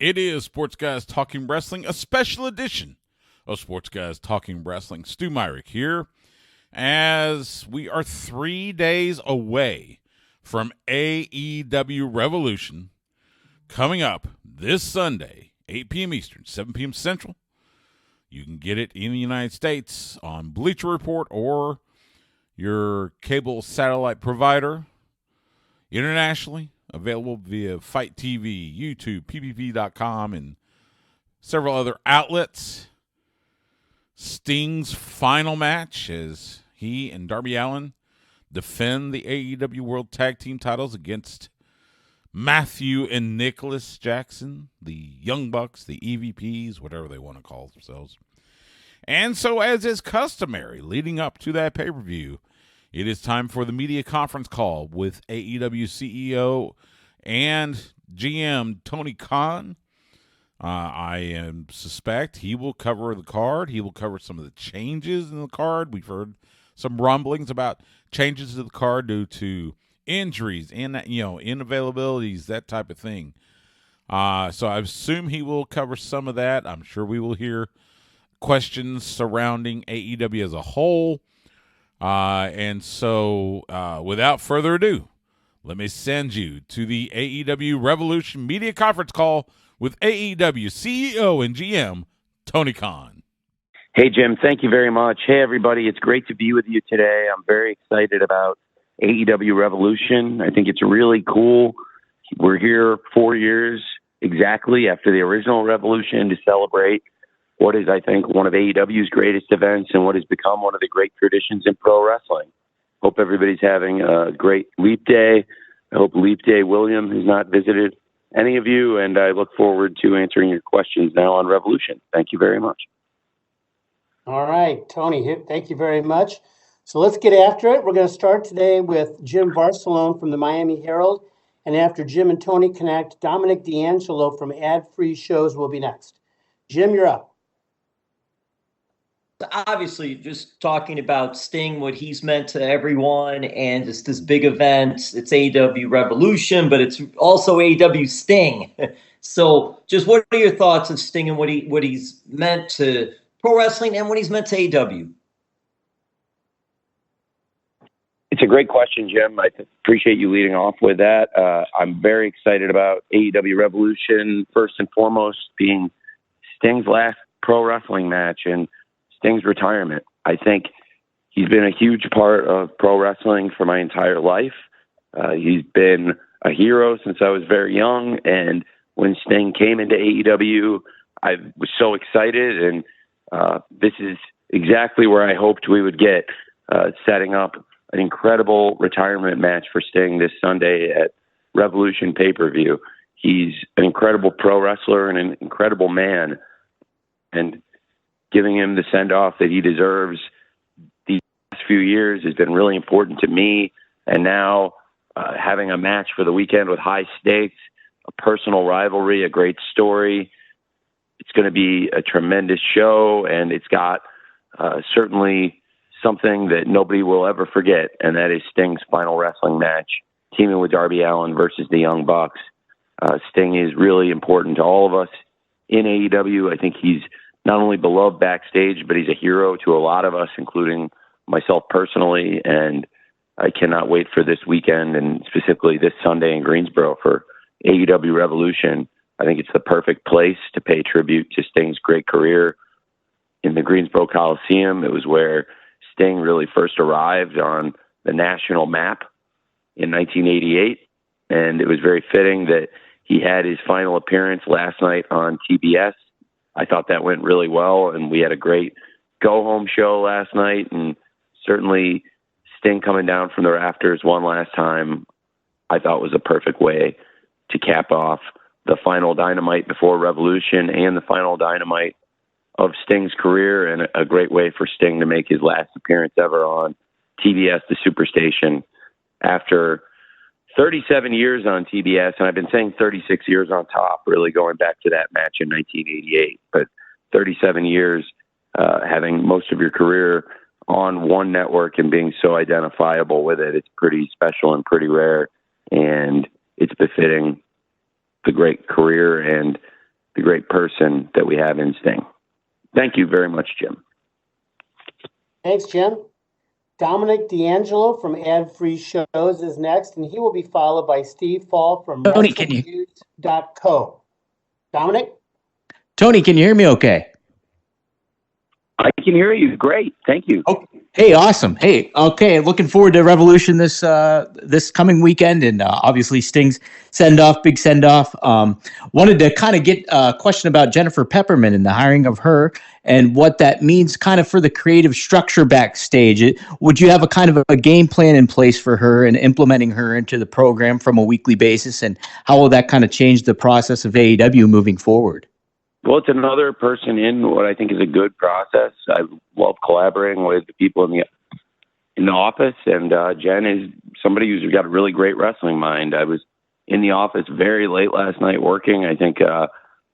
It is Sports Guys Talking Wrestling, a special edition of Sports Guys Talking Wrestling. Stu Myrick here, as we are 3 days away from AEW Revolution coming up this Sunday, 8 p.m. Eastern, 7 p.m. Central. You can get it in the United States on Bleacher Report or your cable satellite provider. Internationally, available via Fight TV, YouTube, PPP.com, and several other outlets. Sting's final match as he and Darby Allin defend the AEW World Tag Team titles against Matthew and Nicholas Jackson, the Young Bucks, the EVPs, whatever they want to call themselves. And so, as is customary, leading up to that pay-per-view, it is time for the media conference call with AEW CEO and GM Tony Khan. I suspect he will cover the card. He will cover some of the changes in the card. We've heard some rumblings about changes to the card due to injuries and inavailabilities, that type of thing. So I assume he will cover some of that. I'm sure we will hear questions surrounding AEW as a whole. And so, without further ado, let me send you to the AEW Revolution media conference call with AEW CEO and GM Tony Khan. Hey, Jim. Thank you very much. Hey, everybody. It's great to be with you today. I'm very excited about AEW Revolution. I think it's really cool. We're here 4 years exactly after the original Revolution to celebrate what is, I think, one of AEW's greatest events and what has become one of the great traditions in pro wrestling. Hope everybody's having a great Leap Day. I hope Leap Day William has not visited any of you, and I look forward to answering your questions now on Revolution. Thank you very much. All right, Tony, thank you very much. So let's get after it. We're going to start today with Jim Barcelone from the Miami Herald, and after Jim and Tony connect, Dominic DeAngelo from Ad Free Shows will be next. Jim, you're up. Obviously, just talking about Sting, what he's meant to everyone, and just this big event. It's AEW Revolution, but it's also AEW Sting. So just what are your thoughts of Sting and what he's meant to pro wrestling and what he's meant to AEW? It's a great question, Jim. I appreciate you leading off with that. I'm very excited about AEW Revolution, first and foremost, being Sting's last pro wrestling match and Sting's retirement. I think he's been a huge part of pro wrestling for my entire life. He's been a hero since I was very young, and when Sting came into AEW, I was so excited, and this is exactly where I hoped we would get, setting up an incredible retirement match for Sting this Sunday at Revolution pay-per-view. He's an incredible pro wrestler and an incredible man, and giving him the send-off that he deserves these last few years has been really important to me. And now having a match for the weekend with high stakes, a personal rivalry, a great story, it's going to be a tremendous show, and it's got certainly something that nobody will ever forget, and that is Sting's final wrestling match, teaming with Darby Allin versus the Young Bucks. Sting is really important to all of us in AEW. I think he's not only beloved backstage, but he's a hero to a lot of us, including myself personally. And I cannot wait for this weekend and specifically this Sunday in Greensboro for AEW Revolution. I think it's the perfect place to pay tribute to Sting's great career in the Greensboro Coliseum. It was where Sting really first arrived on the national map in 1988. And it was very fitting that he had his final appearance last night on TBS. I thought that went really well, and we had a great go-home show last night, and certainly Sting coming down from the rafters one last time, I thought was a perfect way to cap off the final Dynamite before Revolution and the final Dynamite of Sting's career, and a great way for Sting to make his last appearance ever on TBS, the Superstation, after 37 years on TBS, and I've been saying 36 years on top, really going back to that match in 1988, but 37 years having most of your career on one network and being so identifiable with it, it's pretty special and pretty rare, and it's befitting the great career and the great person that we have in Sting. Thank you very much, Jim. Thanks, Jim. Dominic DeAngelo from Ad Free Shows is next, and he will be followed by Steve Fall from WrestlingNews.co. Dominic? Tony, can you hear me okay? I can hear you. Great. Thank you. Oh, hey, awesome. Hey, okay. Looking forward to Revolution this coming weekend, and obviously Sting's big send off. Wanted to kind of get a question about Jennifer Pepperman and the hiring of her, and what that means kind of for the creative structure backstage. Would you have a kind of a game plan in place for her and implementing her into the program from a weekly basis, and how will that kind of change the process of AEW moving forward? Well, it's another person in what I think is a good process. I love collaborating with the people in the office, and Jen is somebody who's got a really great wrestling mind. I was in the office very late last night working. I think,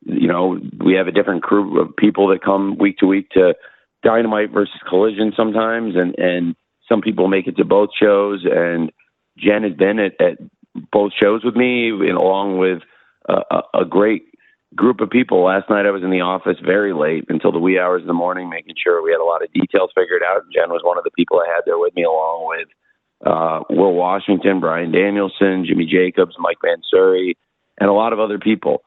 we have a different crew of people that come week to week to Dynamite versus Collision sometimes, and some people make it to both shows, and Jen has been at both shows with me, and along with a great group of people. Last night I was in the office very late until the wee hours of the morning, making sure we had a lot of details figured out. Jen was one of the people I had there with me, along with Will Washington, Brian Danielson, Jimmy Jacobs, Mike Mansuri, and a lot of other people.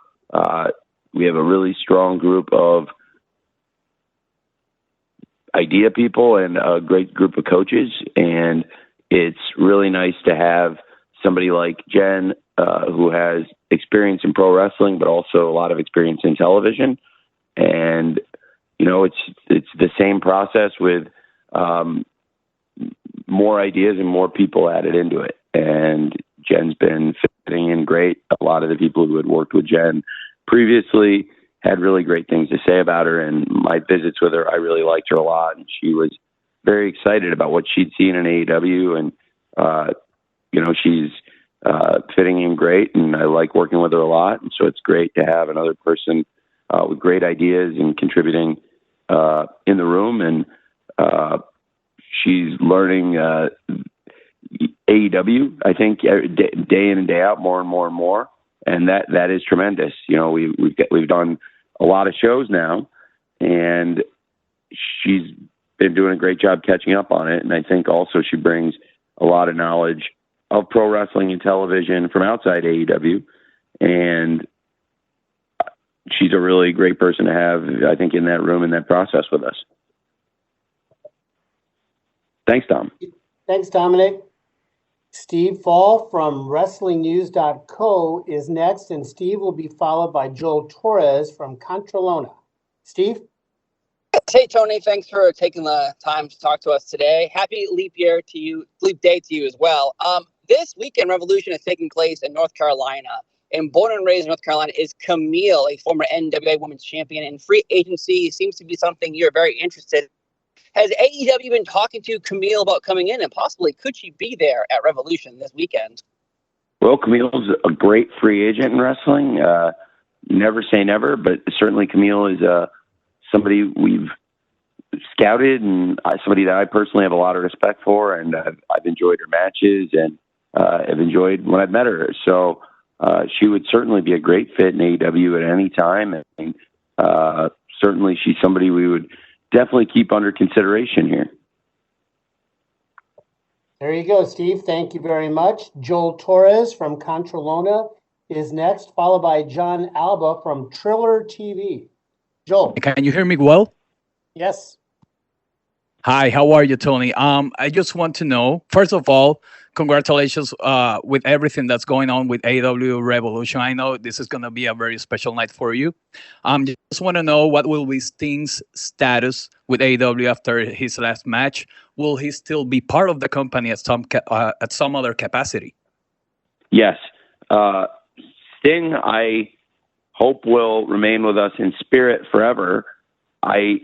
We have a really strong group of idea people and a great group of coaches, and it's really nice to have somebody like Jen, who has experience in pro wrestling, but also a lot of experience in television. And, it's the same process with more ideas and more people added into it. And Jen's been fitting in great. A lot of the people who had worked with Jen previously had really great things to say about her. And my visits with her, I really liked her a lot. And she was very excited about what she'd seen in AEW. And, she's fitting in great, and I like working with her a lot. And so it's great to have another person with great ideas and contributing in the room. And she's learning AEW, I think, day in and day out, more and more and more. And that is tremendous. We've done a lot of shows now, and she's been doing a great job catching up on it. And I think also she brings a lot of knowledge of pro wrestling and television from outside AEW. And she's a really great person to have, I think, in that room, in that process with us. Thanks, Tom. Thanks, Dominic. Steve Fall from WrestlingNews.co is next, and Steve will be followed by Joel Torres from Contralona. Steve? Hey, Tony, thanks for taking the time to talk to us today. Happy leap day to you as well. This weekend, Revolution is taking place in North Carolina, and born and raised in North Carolina is Camille, a former NWA Women's Champion, and free agency seems to be something you're very interested in. Has AEW been talking to Camille about coming in, and possibly could she be there at Revolution this weekend? Well, Camille's a great free agent in wrestling. Never say never, but certainly Camille is somebody we've scouted, and somebody that I personally have a lot of respect for, and I've enjoyed her matches, and I've enjoyed when I've met her. So she would certainly be a great fit in AEW at any time, and certainly she's somebody we would definitely keep under consideration here. There you go, Steve. Thank you very much. Joel Torres from Contralona is next, followed by John Alba from Triller TV. Joel. Can you hear me well? Yes. Hi, how are you, Tony? I just want to know, first of all, congratulations with everything that's going on with AEW Revolution. I know this is going to be a very special night for you. Just want to know, what will be Sting's status with AEW after his last match? Will he still be part of the company at some other capacity? Yes. Sting, I hope, will remain with us in spirit forever. I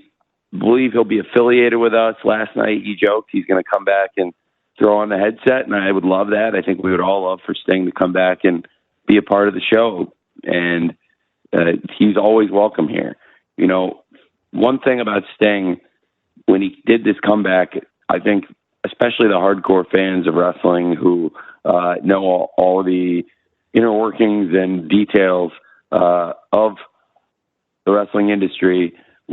believe he'll be affiliated with us. Last night he joked he's going to come back and throw on the headset, and I would love that. I think we would all love for Sting to come back and be a part of the show, and he's always welcome here. One thing about Sting, when he did this comeback, I think especially the hardcore fans of wrestling who know all of the inner workings and details of the wrestling industry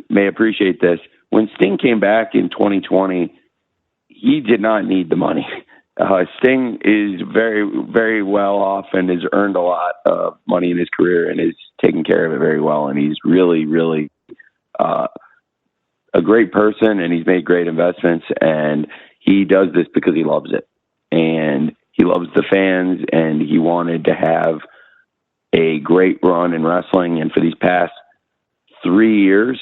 may appreciate this. When Sting came back in 2020, he did not need the money. Sting is very, very well off and has earned a lot of money in his career and is taking care of it very well. And he's really, really a great person, and he's made great investments, and he does this because he loves it. And he loves the fans, and he wanted to have a great run in wrestling. And for these past 3 years,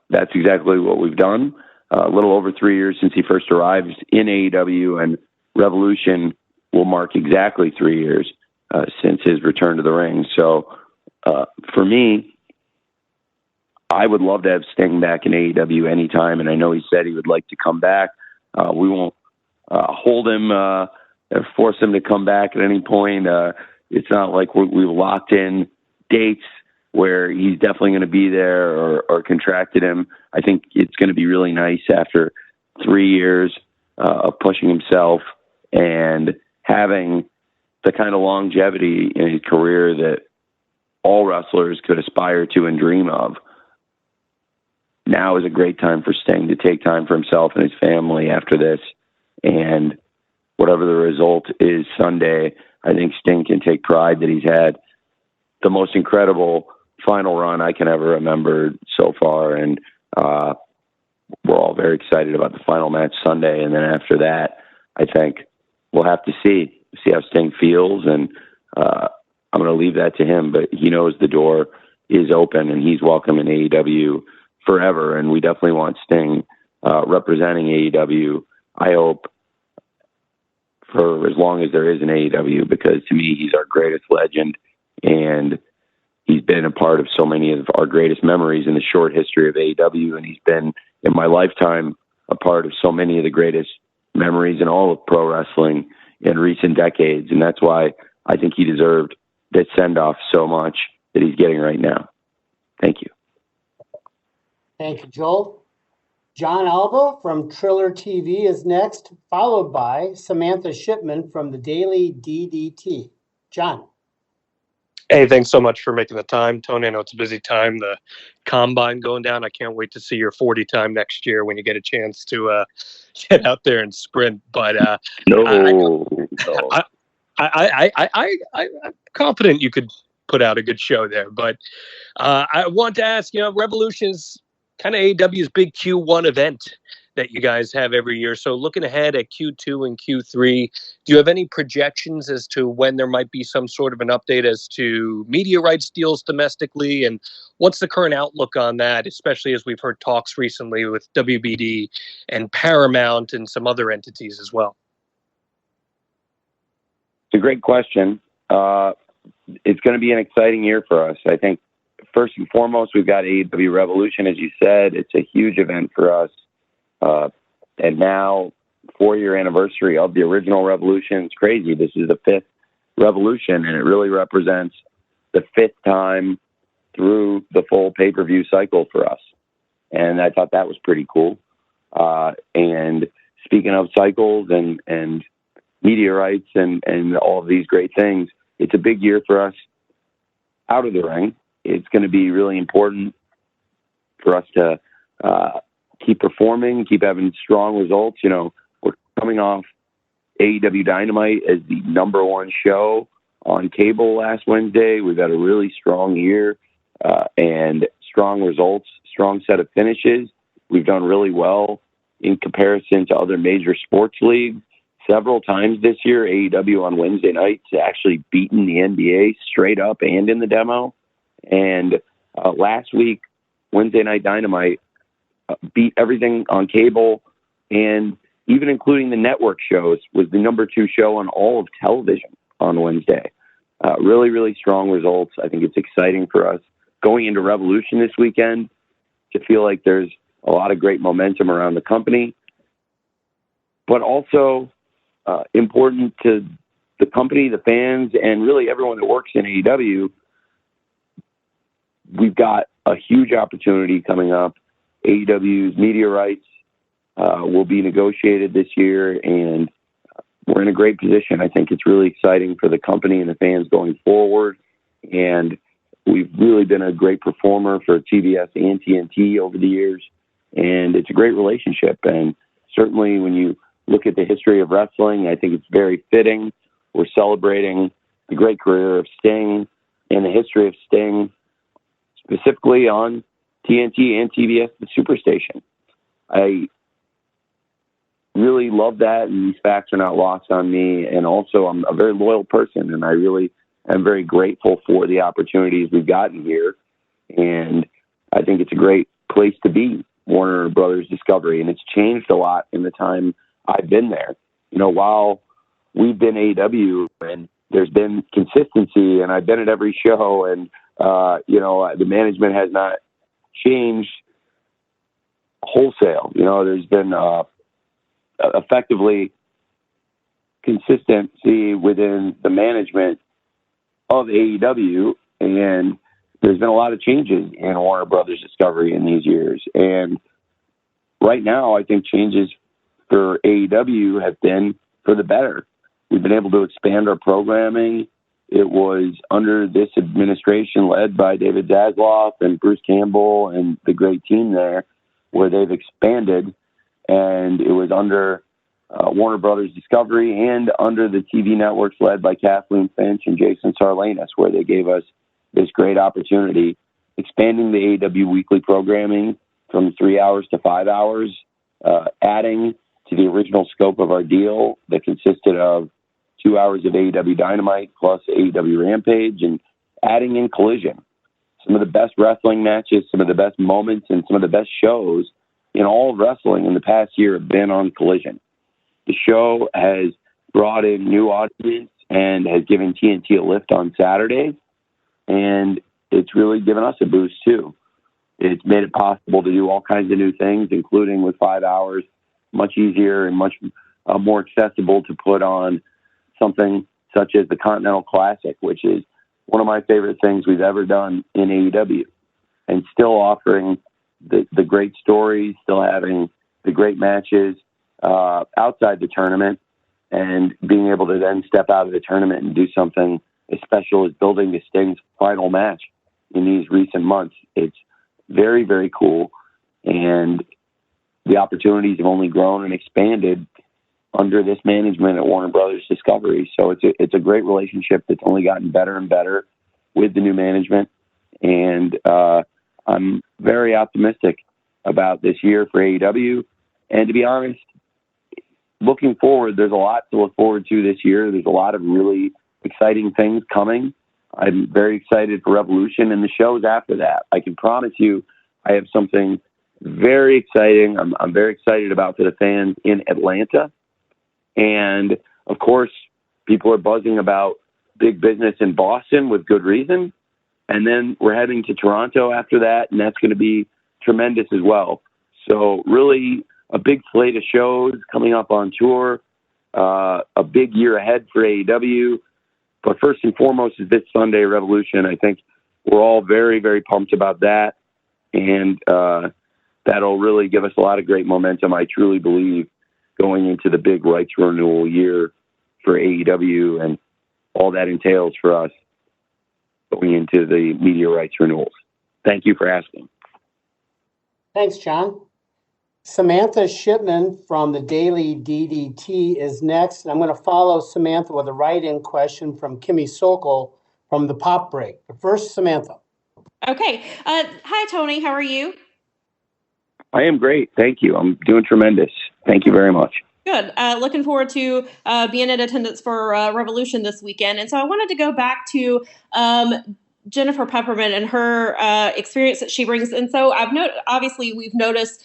that's exactly what we've done. A little over 3 years since he first arrived in AEW, and Revolution will mark exactly 3 years since his return to the ring. So for me, I would love to have Sting back in AEW anytime, and I know he said he would like to come back. We won't hold him or force him to come back at any point. It's not like we've locked in dates where he's definitely going to be there or contracted him. I think it's going to be really nice after 3 years of pushing himself and having the kind of longevity in his career that all wrestlers could aspire to and dream of. Now is a great time for Sting to take time for himself and his family after this. And whatever the result is Sunday, I think Sting can take pride that he's had the most incredible final run I can ever remember so far. And we're all very excited about the final match Sunday. And then after that, I think we'll have to see how Sting feels. And I'm going to leave that to him, but he knows the door is open and he's welcome in AEW forever. And we definitely want Sting representing AEW, I hope, for as long as there is an AEW, because to me, he's our greatest legend, and he's been a part of so many of our greatest memories in the short history of AEW, and he's been, in my lifetime, a part of so many of the greatest memories in all of pro wrestling in recent decades, and that's why I think he deserved that send-off so much that he's getting right now. Thank you. Thank you, Joel. John Alba from Triller TV is next, followed by Samantha Shipman from the Daily DDT. John. Hey, thanks so much for making the time, Tony. I know it's a busy time. The combine going down. I can't wait to see your 40 time next year when you get a chance to get out there and sprint. But I'm confident you could put out a good show there. But I want to ask, Revolution's kind of AEW's big Q1 event that you guys have every year. So looking ahead at Q2 and Q3, do you have any projections as to when there might be some sort of an update as to media rights deals domestically? And what's the current outlook on that, especially as we've heard talks recently with WBD and Paramount and some other entities as well? It's a great question. It's going to be an exciting year for us. I think first and foremost, we've got AEW Revolution, as you said. It's a huge event for us. And now, 4-year anniversary of the original Revolution. It's crazy. This is the 5th Revolution, and it really represents the 5th time through the full pay-per-view cycle for us. And I thought that was pretty cool. And speaking of cycles and media rights and all of these great things, it's a big year for us out of the ring. It's going to be really important for us to keep performing, keep having strong results. We're coming off AEW Dynamite as the #1 show on cable last Wednesday. We've had a really strong year and strong results, strong set of finishes. We've done really well in comparison to other major sports leagues. Several times this year, AEW on Wednesday nights actually beaten the NBA straight up and in the demo. And last week, Wednesday Night Dynamite beat everything on cable, and even including the network shows, was the #2 show on all of television on Wednesday. Really, really strong results. I think it's exciting for us going into Revolution this weekend to feel like there's a lot of great momentum around the company, but also important to the company, the fans, and really everyone that works in AEW. We've got a huge opportunity coming up. AEW's media rights will be negotiated this year, and we're in a great position. I think it's really exciting for the company and the fans going forward. And We've really been a great performer for TBS and TNT over the years, and it's a great relationship. And certainly when you look at the history of wrestling, I think it's very fitting. We're celebrating the great career of Sting and the history of Sting, specifically on TNT and TBS, the Superstation. I really love that, and these facts are not lost on me. And also, I'm a very loyal person, and I really am very grateful for the opportunities we've gotten here. And I think it's a great place to be, Warner Brothers Discovery. And it's changed a lot in the time I've been there. You know, while we've been AEW and there's been consistency, and I've been at every show, and, you know, the management has not changed wholesale. You know, there's been effectively consistency within the management of AEW, and there's been a lot of changes in Warner Brothers Discovery in these years. And right now, I think changes for AEW have been for the better. We've been able to expand our programming. It was under this administration led by David Zasloff and Bruce Campbell and the great team there where they've expanded. And it was under Warner Brothers Discovery and under the TV networks led by Kathleen Finch and Jason Sarlanis, where they gave us this great opportunity, expanding the AEW weekly programming from 3 hours to 5 hours, adding to the original scope of our deal that consisted of 2 hours of AEW Dynamite plus AEW Rampage, and adding in Collision. Some of the best wrestling matches, some of the best moments, and some of the best shows in all of wrestling in the past year have been on Collision. The show has brought in new audience and has given TNT a lift on Saturdays, and it's really given us a boost too. It's made it possible to do all kinds of new things, including with 5 hours, much easier and much more accessible to put on something such as the Continental Classic, which is one of my favorite things we've ever done in AEW, and still offering the great stories, still having the great matches outside the tournament, and being able to then step out of the tournament and do something as special as building the Sting's final match in these recent months. It's very, very cool, and the opportunities have only grown and expanded under this management at Warner Brothers Discovery. So it's a great relationship that's only gotten better and better with the new management, and I'm very optimistic about this year for AEW. And to be honest, looking forward, there's a lot to look forward to this year. There's a lot of really exciting things coming. I'm very excited for Revolution and the shows after that. I can promise you I have something very exciting. I'm very excited about for the fans in Atlanta. And, of course, people are buzzing about big business in Boston with good reason. And then we're heading to Toronto after that, and that's going to be tremendous as well. So really a big slate of shows coming up on tour, a big year ahead for AEW. But first and foremost is this Sunday, Revolution. I think we're all very, very pumped about that. And that'll really give us a lot of great momentum, I truly believe, going into the big rights renewal year for AEW and all that entails for us going into the media rights renewals. Thank you for asking. Thanks, John. Samantha Shipman from the Daily DDT is next. And I'm going to follow Samantha with a write-in question from Kimmy Sokol from the Pop Break. But first, Samantha. Okay. Hi, Tony. How are you? I am great. Thank you. I'm doing tremendous. Thank you very much. Good. Looking forward to being in attendance for Revolution this weekend. And so I wanted to go back to Jennifer Pepperman and her experience that she brings. And so obviously we've noticed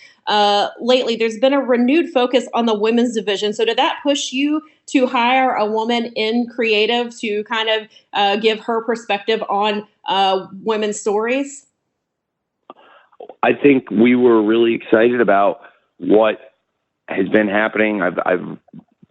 lately there's been a renewed focus on the women's division. So did that push you to hire a woman in creative to kind of give her perspective on women's stories? I think we were really excited about what has been happening. I've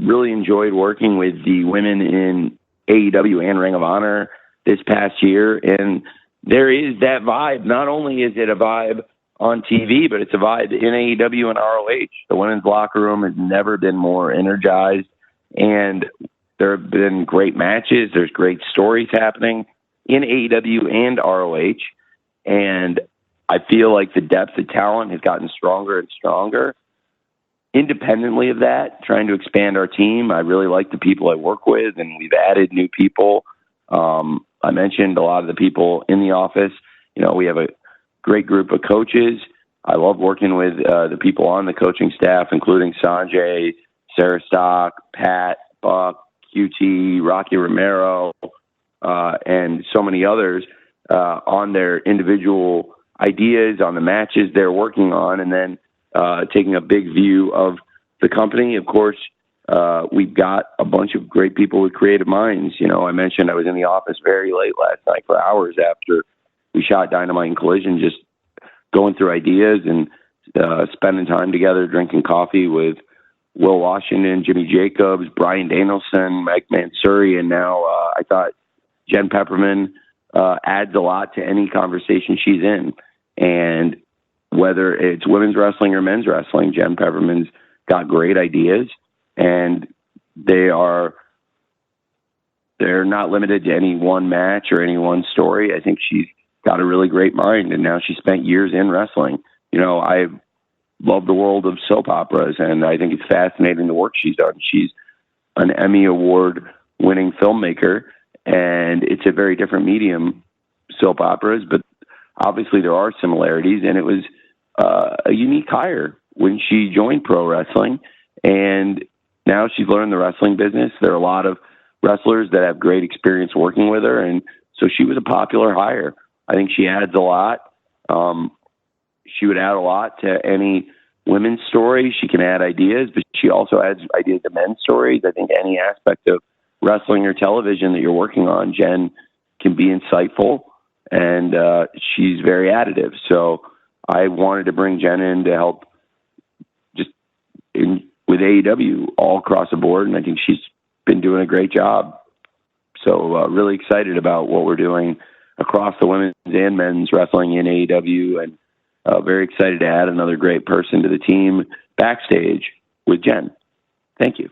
really enjoyed working with the women in AEW and Ring of Honor this past year. And there is that vibe. Not only is it a vibe on TV, but it's a vibe in AEW and ROH. The women's locker room has never been more energized, and there have been great matches. There's great stories happening. in AEW and ROH. And I feel like the depth of talent has gotten stronger and stronger. Independently of that, trying to expand our team, I really like the people I work with, and we've added new people. I mentioned a lot of the people in the office. We have a great group of coaches. I love working with the people on the coaching staff, including Sanjay, Sarah Stock, Pat, Buck, QT, Rocky Romero, and so many others on their individual ideas, on the matches they're working on, and then taking a big view of the company. Of course, we've got a bunch of great people with creative minds. I mentioned I was in the office very late last night for hours after we shot Dynamite and Collision, just going through ideas and spending time together, drinking coffee with Will Washington, Jimmy Jacobs, Brian Danielson, Mike Mansuri, and now I thought Jen Pepperman adds a lot to any conversation she's in. And whether it's women's wrestling or men's wrestling, Jen Pepperman's got great ideas, and they're not limited to any one match or any one story. I think she's got a really great mind, and now she's spent years in wrestling. I love the world of soap operas, and I think it's fascinating the work she's done. She's an Emmy Award-winning filmmaker, and it's a very different medium, soap operas, but obviously there are similarities, and it was a unique hire when she joined pro wrestling, and now she's learned the wrestling business. There are a lot of wrestlers that have great experience working with her, and so she was a popular hire. I think she adds a lot. She would add a lot to any women's story. She can add ideas, but she also adds ideas to men's stories. I think any aspect of wrestling or television that you're working on, Jen can be insightful, and she's very additive. So I wanted to bring Jen in to help just with AEW all across the board, and I think she's been doing a great job. So really excited about what we're doing across the women's and men's wrestling in AEW, and very excited to add another great person to the team backstage with Jen. Thank you.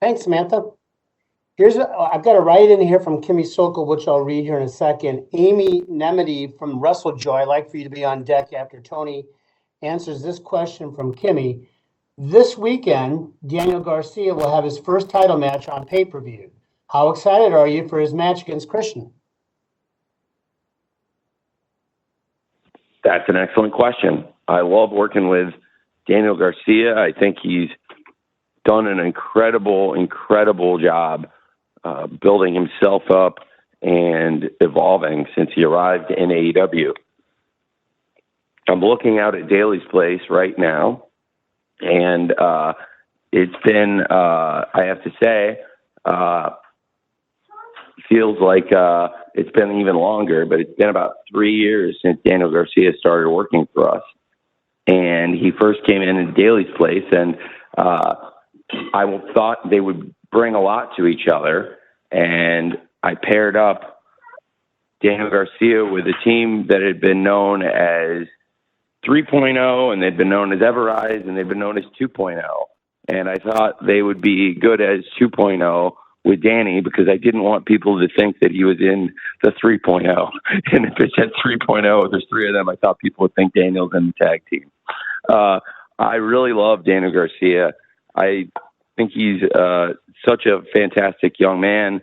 Thanks, Samantha. I've got a write-in here from Kimmy Sokol, which I'll read here in a second. Amy Nemedy from WrestleJoy, I'd like for you to be on deck after Tony answers this question from Kimmy. This weekend, Daniel Garcia will have his first title match on pay-per-view. How excited are you for his match against Christian? That's an excellent question. I love working with Daniel Garcia. I think he's done an incredible job building himself up and evolving since he arrived in AEW. I'm looking out at Daly's Place right now, and it's been, I have to say, feels like it's been even longer, but it's been about 3 years since Daniel Garcia started working for us. And he first came in Daly's Place, and I thought they would bring a lot to each other. And I paired up Daniel Garcia with a team that had been known as 3.0, and they'd been known as Everrise, and they'd been known as 2.0. And I thought they would be good as 2.0 with Danny, because I didn't want people to think that he was in the 3.0. And if it said 3.0, there's three of them, I thought people would think Daniel's in the tag team. I really love Daniel Garcia. I think he's such a fantastic young man,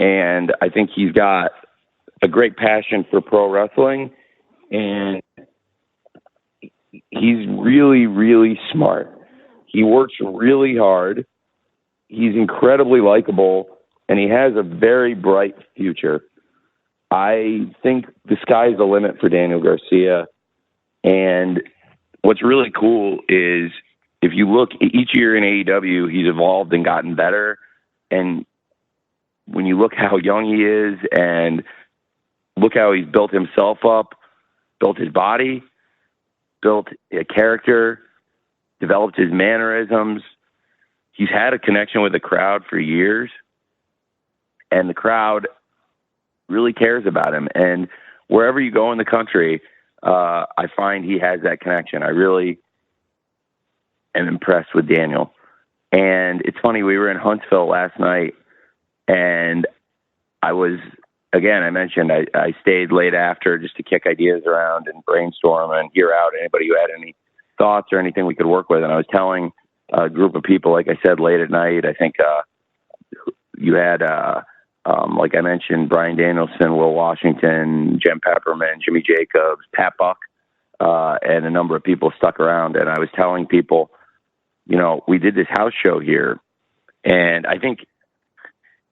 and I think he's got a great passion for pro wrestling, and he's really smart. He works really hard. He's incredibly likable, and he has a very bright future. I think the sky's the limit for Daniel Garcia, and what's really cool is if you look each year in AEW, he's evolved and gotten better. And when you look how young he is and look how he's built himself up, built his body, built a character, developed his mannerisms, he's had a connection with the crowd for years, and the crowd really cares about him. And wherever you go in the country, I find he has that connection. I really am impressed with Daniel. And it's funny, we were in Huntsville last night, and I mentioned I stayed late after just to kick ideas around and brainstorm and hear out anybody who had any thoughts or anything we could work with. And I was telling a group of people, like I said, late at night, I think you had, like I mentioned, Brian Danielson, Will Washington, Jen Pepperman, Jimmy Jacobs, Pat Buck, and a number of people stuck around. And I was telling people, we did this house show here, and I think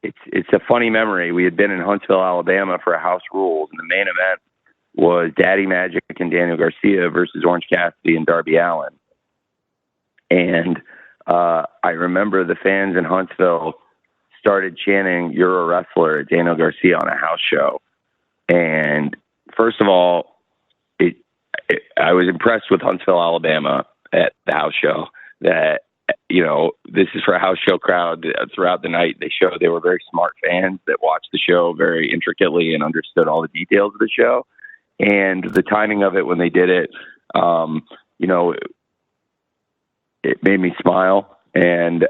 it's a funny memory. We had been in Huntsville, Alabama for a House Rules, and the main event was Daddy Magic and Daniel Garcia versus Orange Cassidy and Darby Allin. And I remember the fans in Huntsville started chanting, "You're a wrestler," at Daniel Garcia on a house show. And first of all, I was impressed with Huntsville, Alabama at the house show that, this is for a house show crowd. Throughout the night, they were very smart fans that watched the show very intricately and understood all the details of the show. And the timing of it when they did it, it made me smile. And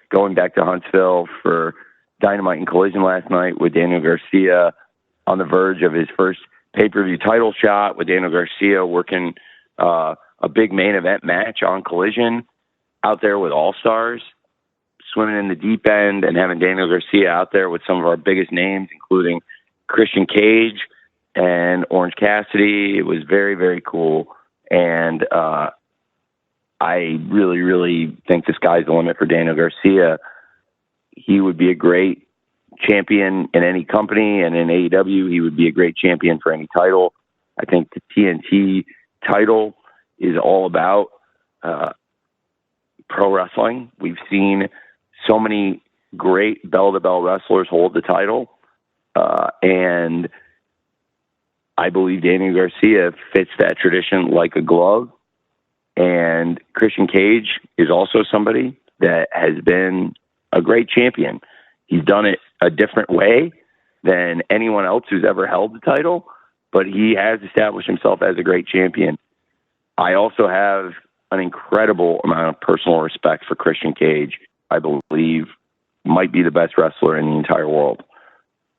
going back to Huntsville for Dynamite and Collision last night with Daniel Garcia on the verge of his first pay-per-view title shot, with Daniel Garcia working a big main event match on Collision out there with all-stars, swimming in the deep end, and having Daniel Garcia out there with some of our biggest names, including Christian Cage and Orange Cassidy. It was very, very cool. And I really, really think the sky's the limit for Daniel Garcia. He would be a great champion in any company, and in AEW, he would be a great champion for any title. I think the TNT title is all about pro wrestling. We've seen so many great bell-to-bell wrestlers hold the title, and I believe Daniel Garcia fits that tradition like a glove. And Christian Cage is also somebody that has been a great champion. He's done it a different way than anyone else who's ever held the title, but he has established himself as a great champion. I also have an incredible amount of personal respect for Christian Cage. I believe might be the best wrestler in the entire world.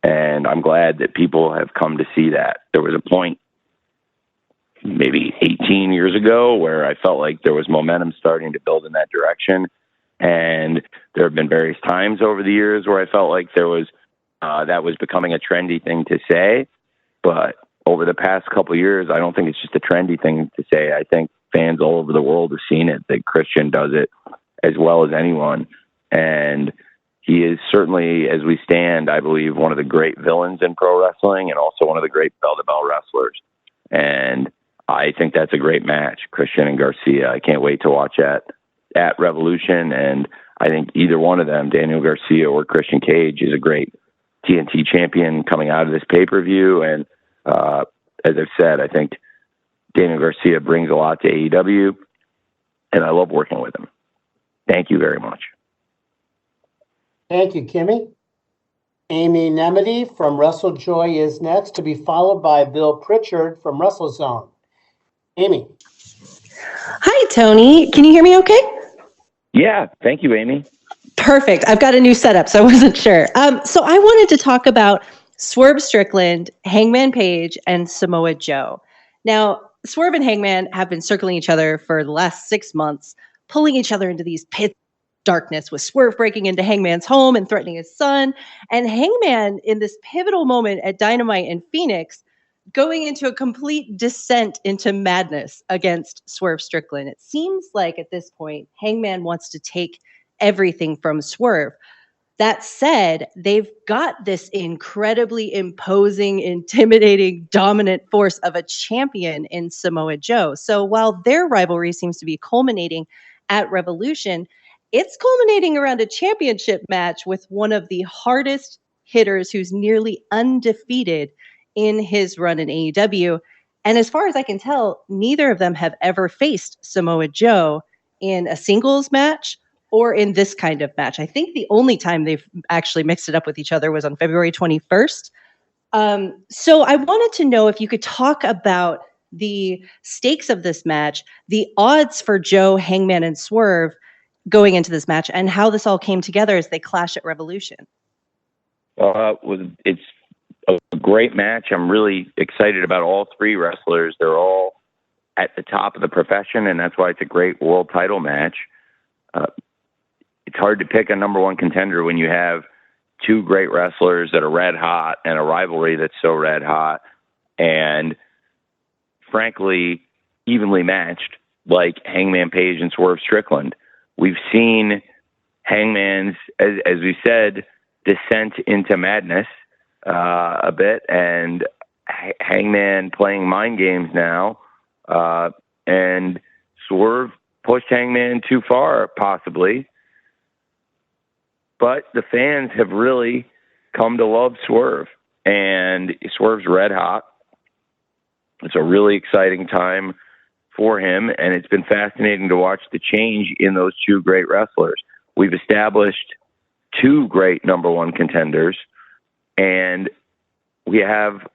And I'm glad that people have come to see that. There was a point maybe 18 years ago where I felt like there was momentum starting to build in that direction. And there have been various times over the years where I felt like there was, that was becoming a trendy thing to say. But over the past couple of years, I don't think it's just a trendy thing to say. I think fans all over the world have seen it, that Christian does it as well as anyone. And he is certainly, as we stand, I believe, one of the great villains in pro wrestling and also one of the great bell-to-bell wrestlers. And I think that's a great match, Christian and Garcia. I can't wait to watch at Revolution. And I think either one of them, Daniel Garcia or Christian Cage, is a great TNT champion coming out of this pay-per-view. And as I've said, I think Daniel Garcia brings a lot to AEW, and I love working with him. Thank you very much. Thank you, Kimmy. Amy Nemedy from WrestleJoy is next, to be followed by Bill Pritchard from WrestleZone. Amy. Hi, Tony. Can you hear me okay? Yeah, thank you, Amy. Perfect. I've got a new setup, so I wasn't sure. So I wanted to talk about Swerve Strickland, Hangman Page, and Samoa Joe. Now, Swerve and Hangman have been circling each other for the last 6 months, pulling each other into these pits of darkness, with Swerve breaking into Hangman's home and threatening his son, and Hangman, in this pivotal moment at Dynamite in Phoenix, going into a complete descent into madness against Swerve Strickland. It seems like at this point, Hangman wants to take everything from Swerve. That said, they've got this incredibly imposing, intimidating, dominant force of a champion in Samoa Joe. So while their rivalry seems to be culminating at Revolution, it's culminating around a championship match with one of the hardest hitters who's nearly undefeated in his run in AEW. And as far as I can tell, neither of them have ever faced Samoa Joe in a singles match or in this kind of match. I think the only time they've actually mixed it up with each other was on February 21st. So I wanted to know if you could talk about the stakes of this match, the odds for Joe, Hangman, and Swerve going into this match, and how this all came together as they clash at Revolution. It's a great match. I'm really excited about all three wrestlers. They're all at the top of the profession, and that's why it's a great world title match. It's hard to pick a number one contender when you have two great wrestlers that are red hot and a rivalry that's so red hot and frankly evenly matched, like Hangman Page and Swerve Strickland. We've seen Hangman's, as we said, descent into madness a bit, and Hangman playing mind games now, and Swerve pushed Hangman too far, possibly. But the fans have really come to love Swerve, and Swerve's red hot. It's a really exciting time for him, and it's been fascinating to watch the change in those two great wrestlers. We've established two great number one contenders, and we have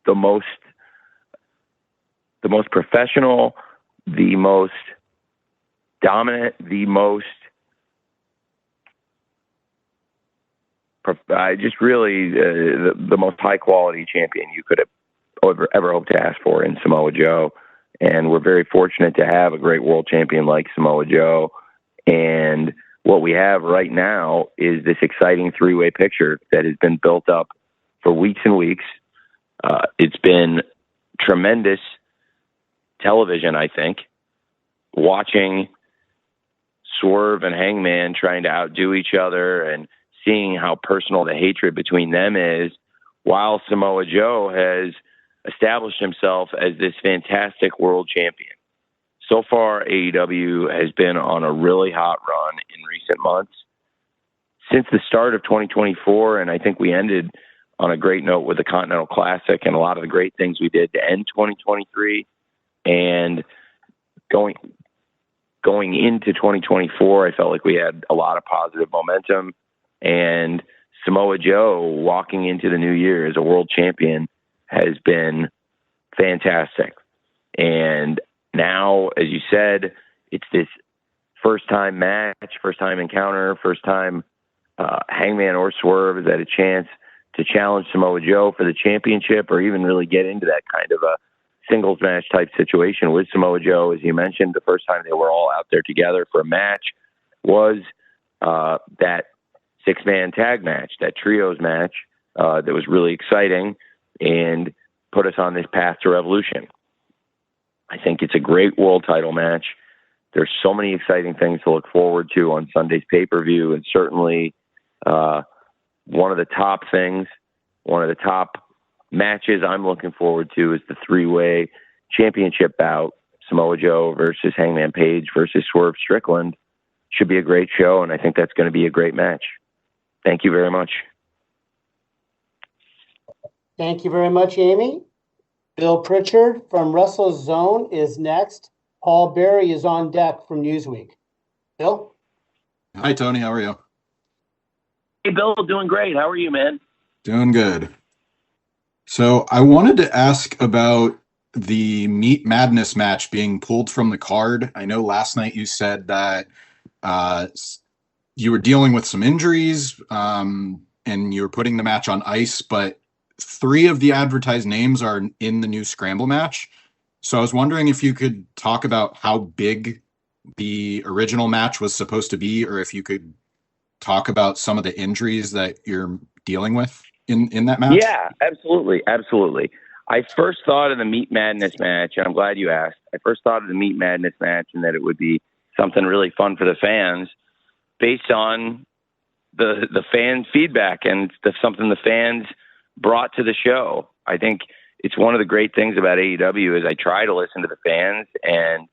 the most professional, the most dominant, the most the most high quality champion you could have ever hoped to ask for in Samoa Joe. And we're very fortunate to have a great world champion like Samoa Joe. And what we have right now is this exciting three-way picture that has been built up for weeks and weeks. It's been tremendous television, I think, watching Swerve and Hangman trying to outdo each other and seeing how personal the hatred between them is, while Samoa Joe has established himself as this fantastic world champion. So far, AEW has been on a really hot run in recent months. Since the start of 2024, and I think we ended on a great note with the Continental Classic and a lot of the great things we did to end 2023. And going into 2024, I felt like we had a lot of positive momentum. And Samoa Joe walking into the new year as a world champion has been fantastic. And now, as you said, it's this first time match, first time encounter, first time Hangman or Swerve has had a chance to challenge Samoa Joe for the championship, or even really get into that kind of a singles match type situation with Samoa Joe. As you mentioned, the first time they were all out there together for a match was that 6-man tag match, that trios match that was really exciting and put us on this path to Revolution. I think it's a great world title match. There's so many exciting things to look forward to on Sunday's pay-per-view, and certainly one of the top matches I'm looking forward to is the three-way championship bout, Samoa Joe versus Hangman Page versus Swerve Strickland. Should be a great show, and I think that's going to be a great match. Thank you very much. Thank you very much, Amy. Bill Pritchard from WrestleZone is next. Paul Berry is on deck from Newsweek. Bill? Hi, Tony. How are you? Hey, Bill. Doing great. How are you, man? Doing good. So I wanted to ask about the Meat Madness match being pulled from the card. I know last night you said that you were dealing with some injuries and you were putting the match on ice, but 3 of the advertised names are in the new Scramble match. So I was wondering if you could talk about how big the original match was supposed to be, or if you could talk about some of the injuries that you're dealing with in that match. Yeah, absolutely. Absolutely. I first thought of the Meat Madness match, and I'm glad you asked. I first thought of the Meat Madness match and that it would be something really fun for the fans based on the fan feedback and something the fans brought to the show. I think it's one of the great things about AEW is I try to listen to the fans, and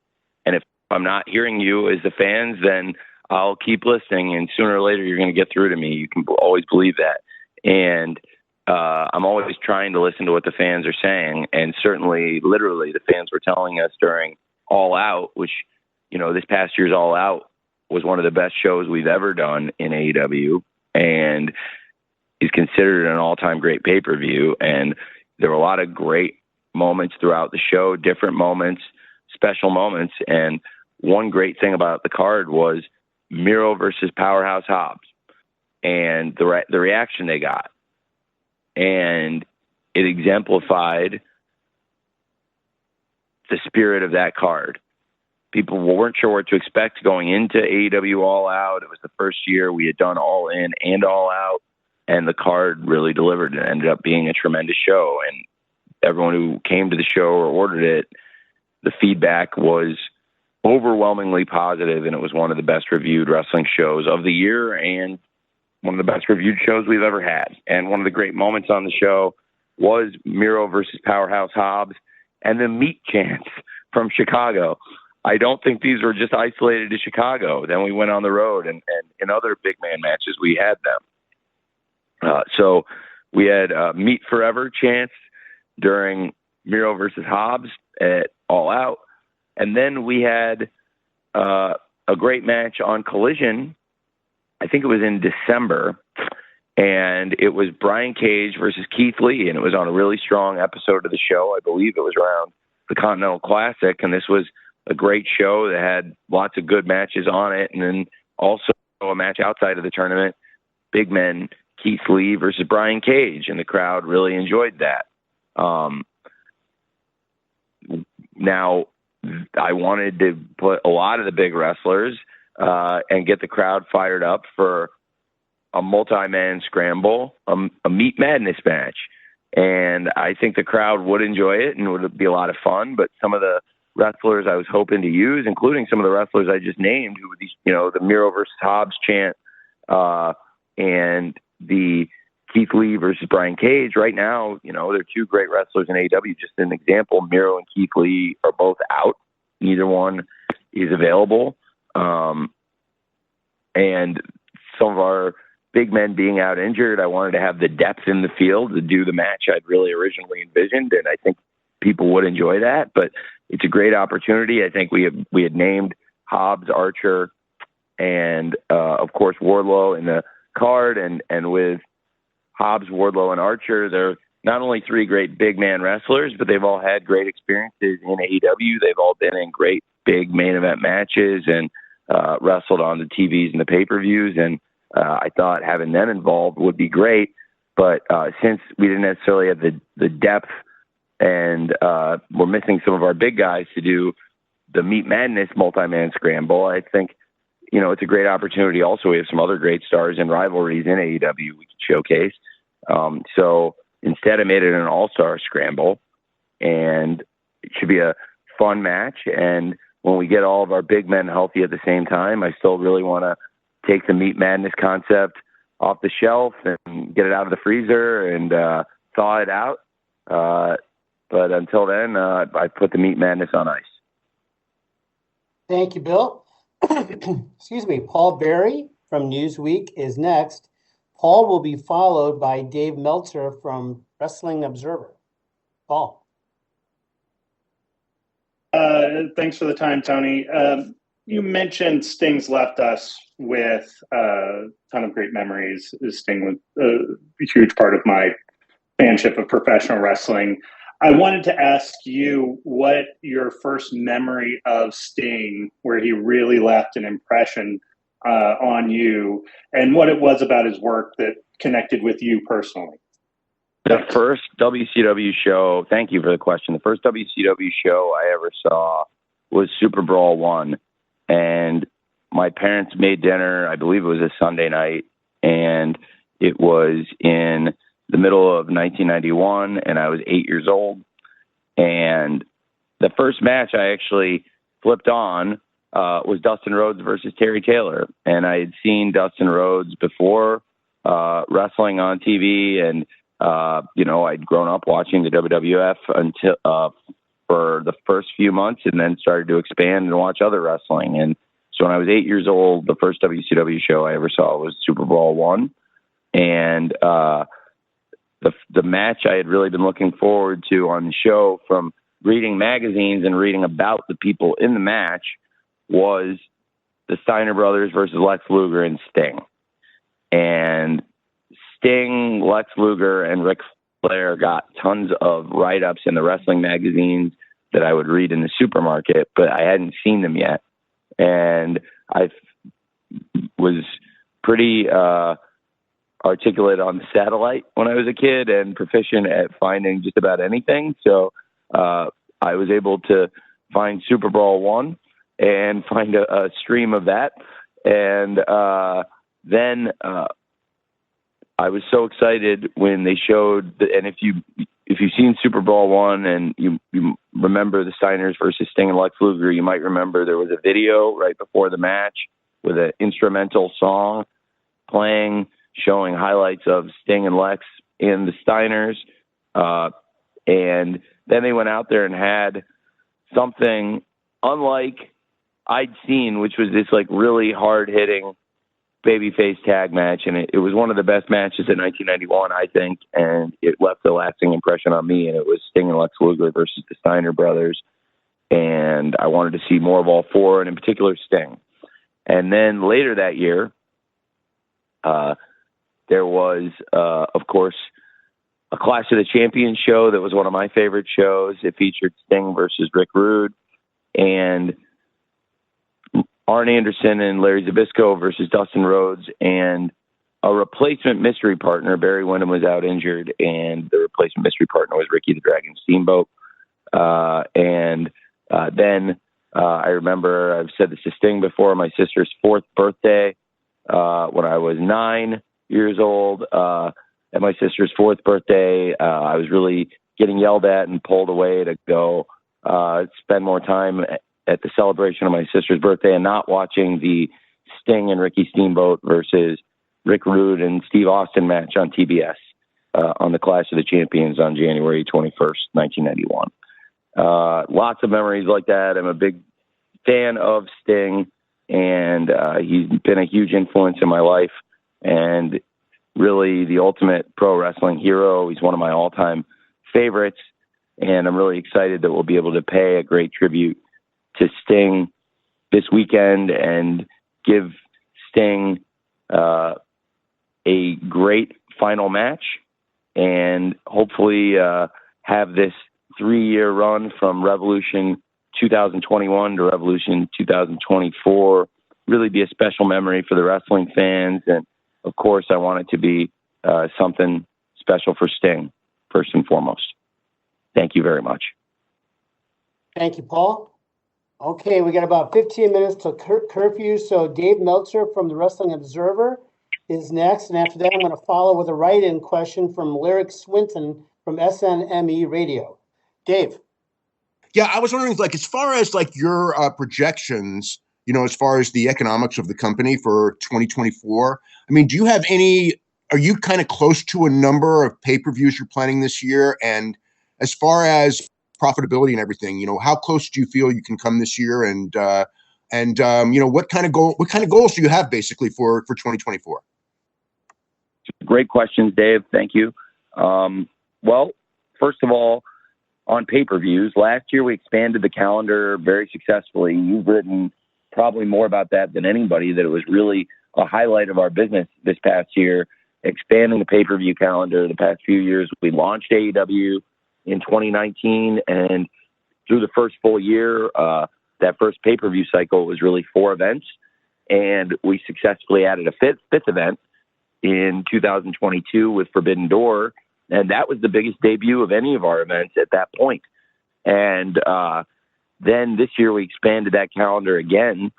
if I'm not hearing you as the fans, then I'll keep listening, and sooner or later you're going to get through to me. You can always believe that. And I'm always trying to listen to what the fans are saying, and certainly, literally, the fans were telling us during All Out, which, this past year's All Out was one of the best shows we've ever done in AEW, and is considered an all-time great pay-per-view. And there were a lot of great moments throughout the show, different moments, special moments. And one great thing about the card was Miro versus Powerhouse Hobbs. and the reaction they got. And it exemplified the spirit of that card. People weren't sure what to expect going into AEW All Out. It was the first year we had done All In and All Out, and the card really delivered and ended up being a tremendous show. And everyone who came to the show or ordered it, the feedback was overwhelmingly positive, and it was one of the best reviewed wrestling shows of the year and one of the best reviewed shows we've ever had. And one of the great moments on the show was Miro versus Powerhouse Hobbs and the meat chants from Chicago. I don't think these were just isolated to Chicago. Then we went on the road, and in other big man matches, we had them. So we had Meat Forever chants during Miro versus Hobbs at All Out. And then we had a great match on Collision. I think it was in December. And it was Brian Cage versus Keith Lee. And it was on a really strong episode of the show. I believe it was around the Continental Classic. And this was a great show that had lots of good matches on it. And then also a match outside of the tournament, big men, Keith Lee versus Brian Cage. And the crowd really enjoyed that. Now, I wanted to put a lot of the big wrestlers and get the crowd fired up for a multi-man scramble, a Meat Madness match. And I think the crowd would enjoy it and would be a lot of fun. But some of the wrestlers I was hoping to use, including some of the wrestlers I just named, who were the Miro versus Hobbs chant and the Keith Lee versus Brian Cage. Right now, they're two great wrestlers in AEW. Just an example, Miro and Keith Lee are both out. Neither one is available. And some of our big men being out injured, I wanted to have the depth in the field to do the match I'd really originally envisioned. And I think people would enjoy that, but it's a great opportunity. I think we had named Hobbs, Archer, and of course Wardlow in the card, and with Hobbs, Wardlow, and Archer, they're not only three great big man wrestlers, but they've all had great experiences in AEW. They've all been in great big main event matches and wrestled on the TVs and the pay-per-views. And I thought having them involved would be great. But since we didn't necessarily have the depth and we're missing some of our big guys to do the Meat Madness multi-man scramble, I think, it's a great opportunity. Also, we have some other great stars and rivalries in AEW we can showcase. So instead, I made it an all-star scramble, and it should be a fun match. And when we get all of our big men healthy at the same time, I still really want to take the Meat Madness concept off the shelf and get it out of the freezer and thaw it out. But until then, I put the Meat Madness on ice. Thank you, Bill. Excuse me. Paul Berry from Newsweek is next. Paul will be followed by Dave Meltzer from Wrestling Observer. Paul. Thanks for the time, Tony. You mentioned Sting's left us with a ton of great memories. Sting was a huge part of my fanship of professional wrestling. I wanted to ask you what your first memory of Sting, where he really left an impression on you, and what it was about his work that connected with you personally. The first WCW show, thank you for the question. The first WCW show I ever saw was Super Brawl 1. And my parents made dinner, I believe it was a Sunday night, and it was in the middle of 1991, and I was 8 years old. And the first match I actually flipped on was Dustin Rhodes versus Terry Taylor. And I had seen Dustin Rhodes before wrestling on TV, and I'd grown up watching the WWF until for the first few months, and then started to expand and watch other wrestling. And so when I was 8 years old, the first WCW show I ever saw was Super Brawl 1. And the match I had really been looking forward to on the show, from reading magazines and reading about the people in the match, was the Steiner brothers versus Lex Luger and Sting. And Sting, Lex Luger, and Ric Flair got tons of write-ups in the wrestling magazines that I would read in the supermarket, but I hadn't seen them yet. And I was pretty articulate on the satellite when I was a kid and proficient at finding just about anything. So I was able to find Super Brawl 1 and find a stream of that. And then I was so excited when they showed, and if you've seen Super Brawl 1 and you remember the Steiners versus Sting and Lex Luger, you might remember there was a video right before the match with an instrumental song playing, showing highlights of Sting and Lex and the Steiners. And then they went out there and had something unlike I'd seen, which was this like really hard-hitting babyface tag match, and it was one of the best matches in 1991, I think, and it left a lasting impression on me, and it was Sting and Lex Luger versus the Steiner brothers, and I wanted to see more of all four, and in particular Sting. And then later that year, there was, of course, a Clash of the Champions show that was one of my favorite shows. It featured Sting versus Rick Rude, and Arn Anderson and Larry Zbyszko versus Dustin Rhodes, and a replacement mystery partner. Barry Windham was out injured, and the replacement mystery partner was Ricky the Dragon Steamboat. Then I remember, I've said this to Sting before, my sister's 4th birthday, when I was 9 years old. At my sister's 4th birthday, I was really getting yelled at and pulled away to go spend more time at the celebration of my sister's birthday and not watching the Sting and Ricky Steamboat versus Rick Rude and Steve Austin match on TBS on the Clash of the Champions on January 21st, 1991. Lots of memories like that. I'm a big fan of Sting, and he's been a huge influence in my life and really the ultimate pro wrestling hero. He's one of my all-time favorites, and I'm really excited that we'll be able to pay a great tribute to Sting this weekend and give Sting a great final match, and hopefully have this 3-year run from Revolution 2021 to Revolution 2024 really be a special memory for the wrestling fans. And of course, I want it to be something special for Sting, first and foremost. Thank you very much. Thank you, Paul. Okay, we got about 15 minutes till curfew. So Dave Meltzer from the Wrestling Observer is next. And after that, I'm going to follow with a write-in question from Lyric Swinton from SNME Radio. Dave. Yeah, I was wondering, like, as far as like your projections, you know, as far as the economics of the company for 2024, I mean, do you have any, are you kind of close to a number of pay-per-views you're planning this year? And as far as profitability and everything, you know, how close do you feel you can come this year? And you know, what kind of goals do you have basically for 2024? Great questions, Dave. Thank you. Well, first of all, on pay-per-views, last year we expanded the calendar very successfully. You've written probably more about that than anybody, that it was really a highlight of our business this past year, expanding the pay-per-view calendar. The past few years, we launched AEW in 2019, and through the first full year, that first pay-per-view cycle was really 4 events, and we successfully added a fifth event in 2022 with Forbidden Door, and that was the biggest debut of any of our events at that point. And then this year we expanded that calendar again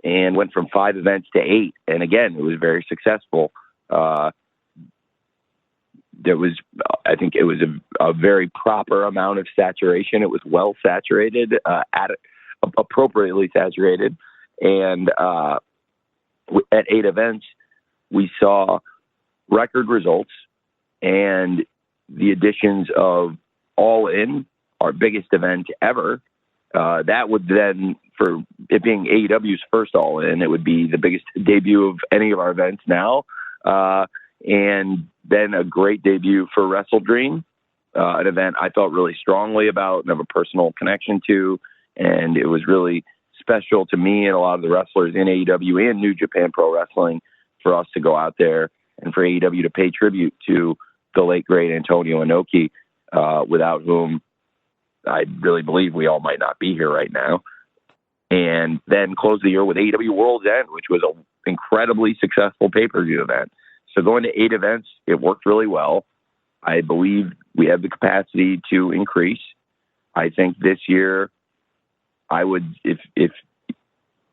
and went from 5 events to 8, and again, it was very successful. There was, I think it was a very proper amount of saturation. It was well saturated, appropriately saturated. And at 8 events, we saw record results, and the additions of All In, our biggest event ever. That would then, for it being AEW's first All In, it would be the biggest debut of any of our events now. And then a great debut for Wrestle Dream, an event I felt really strongly about and have a personal connection to. And it was really special to me and a lot of the wrestlers in AEW and New Japan Pro Wrestling for us to go out there and for AEW to pay tribute to the late, great Antonio Inoki, without whom I really believe we all might not be here right now. And then close the year with AEW World's End, which was an incredibly successful pay-per-view event. So going to 8 events, it worked really well. I believe we have the capacity to increase. I think this year, I would, if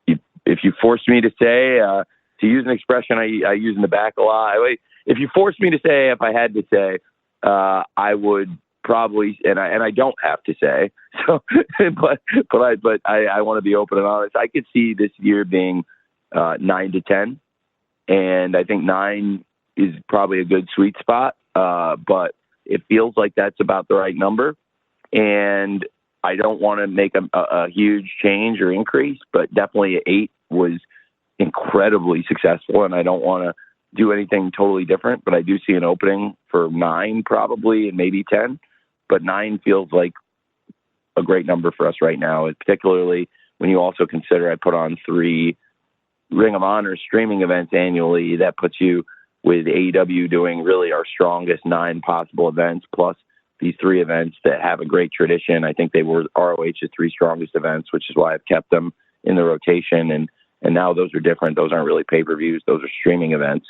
you forced me to say, to use an expression I use in the back a lot, if you forced me to say, if I had to say, I would probably, and I don't have to say, so, but I want to be open and honest. I could see this year being 9 to 10, and I think 9 is probably a good sweet spot. But it feels like that's about the right number, and I don't want to make a huge change or increase, but definitely 8 was incredibly successful, and I don't want to do anything totally different, but I do see an opening for 9 probably, and maybe 10, but 9 feels like a great number for us right now, particularly when you also consider I put on 3 Ring of Honor streaming events annually. That puts you with AEW doing really our strongest 9 possible events, plus these 3 events that have a great tradition. I think they were ROH's 3 strongest events, which is why I've kept them in the rotation. And now those are different. Those aren't really pay-per-views. Those are streaming events.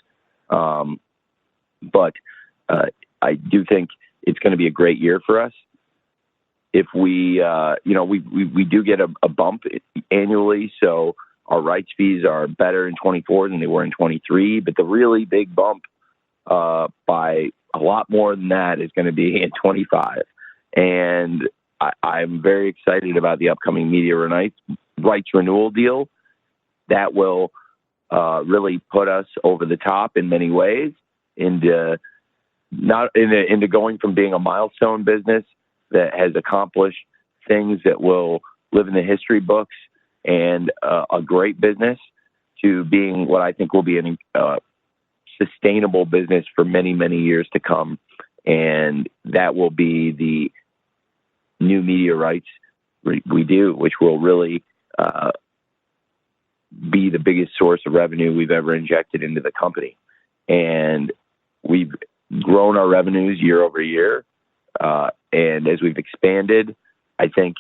But I do think it's going to be a great year for us. If we do get a bump annually. So our rights fees are better in 24 than they were in 23, but the really big bump by a lot more than that is going to be in 25. And I'm very excited about the upcoming media rights renewal deal. That will really put us over the top in many ways into going from being a milestone business that has accomplished things that will live in the history books and a great business to being what I think will be a sustainable business for many, many years to come. And that will be the new media rights we do, which will really be the biggest source of revenue we've ever injected into the company. And we've grown our revenues year over year. And as we've expanded, I think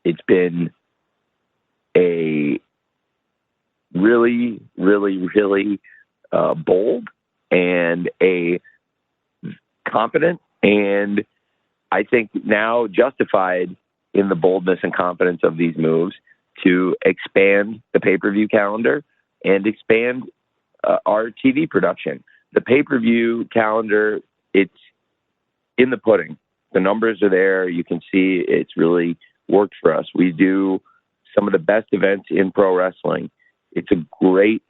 it's been a really, really, really bold and a confident, and I think now justified in the boldness and confidence of these moves to expand the pay-per-view calendar and expand our TV production. The pay-per-view calendar, it's in the pudding. The numbers are there. You can see it's really worked for us. We do some of the best events in pro wrestling. It's a great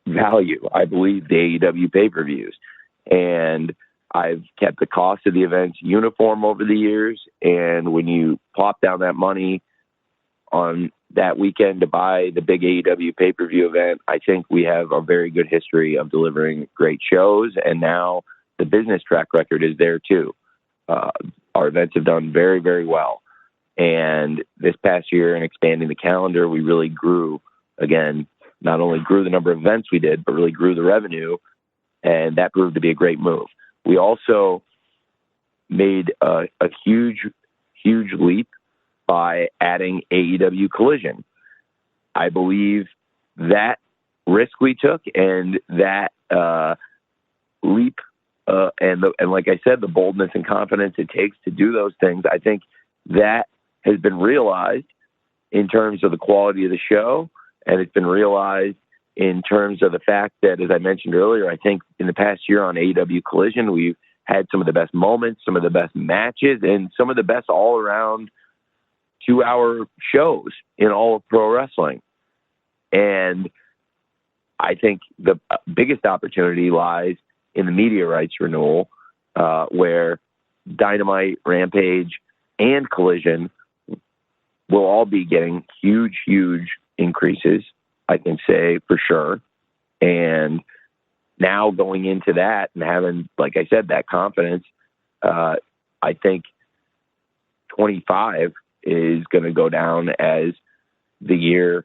value, I believe, the AEW pay-per-views. And I've kept the cost of the events uniform over the years. And when you plop down that money on that weekend to buy the big AEW pay-per-view event, I think we have a very good history of delivering great shows. And now the business track record is there too. Our events have done very, very well. And this past year in expanding the calendar, we really grew, again, not only grew the number of events we did, but really grew the revenue. And that proved to be a great move. We also made a huge, huge leap by adding AEW Collision. I believe that risk we took and that leap and like I said, the boldness and confidence it takes to do those things, I think that has been realized in terms of the quality of the show, and it's been realized in terms of the fact that, as I mentioned earlier, I think in the past year on AEW Collision, we've had some of the best moments, some of the best matches, and some of the best all-around 2-hour shows in all of pro wrestling. And I think the biggest opportunity lies in the media rights renewal, where Dynamite, Rampage, and Collision will all be getting huge, huge increases, I can say for sure. And now going into that and having, like I said, that confidence, I think 25 is going to go down as the year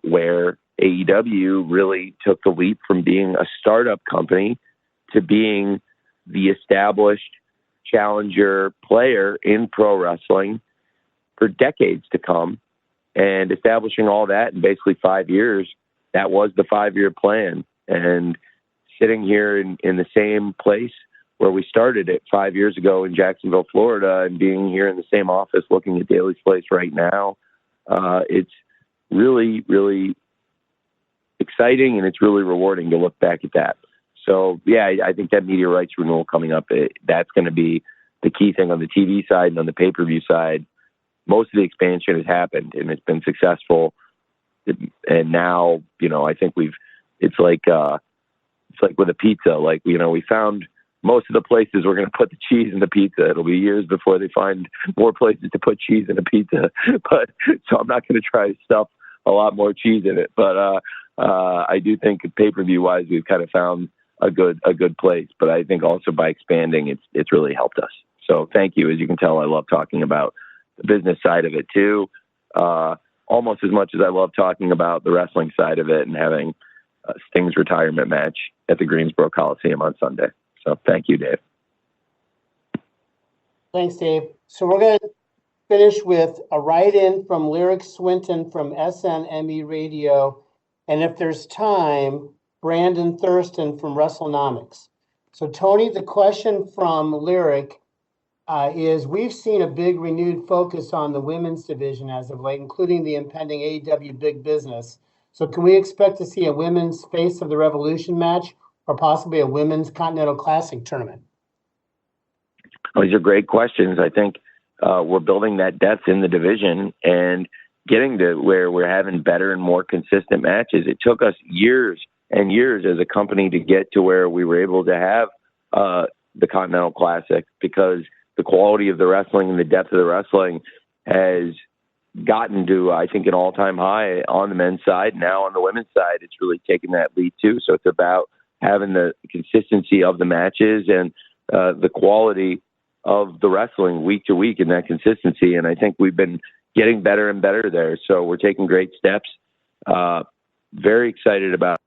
where AEW really took the leap from being a startup company to being the established challenger player in pro wrestling for decades to come, and establishing all that in basically 5 years. That was the 5-year plan. And sitting here in the same place where we started it 5 years ago in Jacksonville, Florida, and being here in the same office looking at Daly's place right now. It's really, really exciting, and it's really rewarding to look back at that. So, yeah, I think that media rights renewal coming up, that's going to be the key thing on the TV side and on the pay-per-view side. Most of the expansion has happened, and it's been successful. And now, I think it's like with a pizza. Like, we found most of the places we're going to put the cheese in the pizza. It'll be years before they find more places to put cheese in a pizza. But so I'm not going to try to stuff a lot more cheese in it. But I do think pay-per-view wise, we've kind of found a good place. But I think also by expanding, it's really helped us. So thank you. As you can tell, I love talking about the business side of it too. Almost as much as I love talking about the wrestling side of it and having Sting's retirement match at the Greensboro Coliseum on Sunday. So thank you, Dave. Thanks, Dave. So we're going to finish with a write-in from Lyric Swinton from SNME Radio. And if there's time, Brandon Thurston from WrestleNomics. So Tony, the question from Lyric is, we've seen a big renewed focus on the women's division as of late, including the impending AEW Big Business. So can we expect to see a women's Face of the Revolution match or possibly a women's Continental Classic tournament? These are great questions. I think we're building that depth in the division and getting to where we're having better and more consistent matches. It took us years and years as a company to get to where we were able to have the Continental Classic, because the quality of the wrestling and the depth of the wrestling has gotten to, I think, an all-time high on the men's side. Now on the women's side, it's really taken that lead too. So it's about having the consistency of the matches and the quality of the wrestling week to week and that consistency. And I think we've been getting better and better there. So we're taking great steps. Very excited about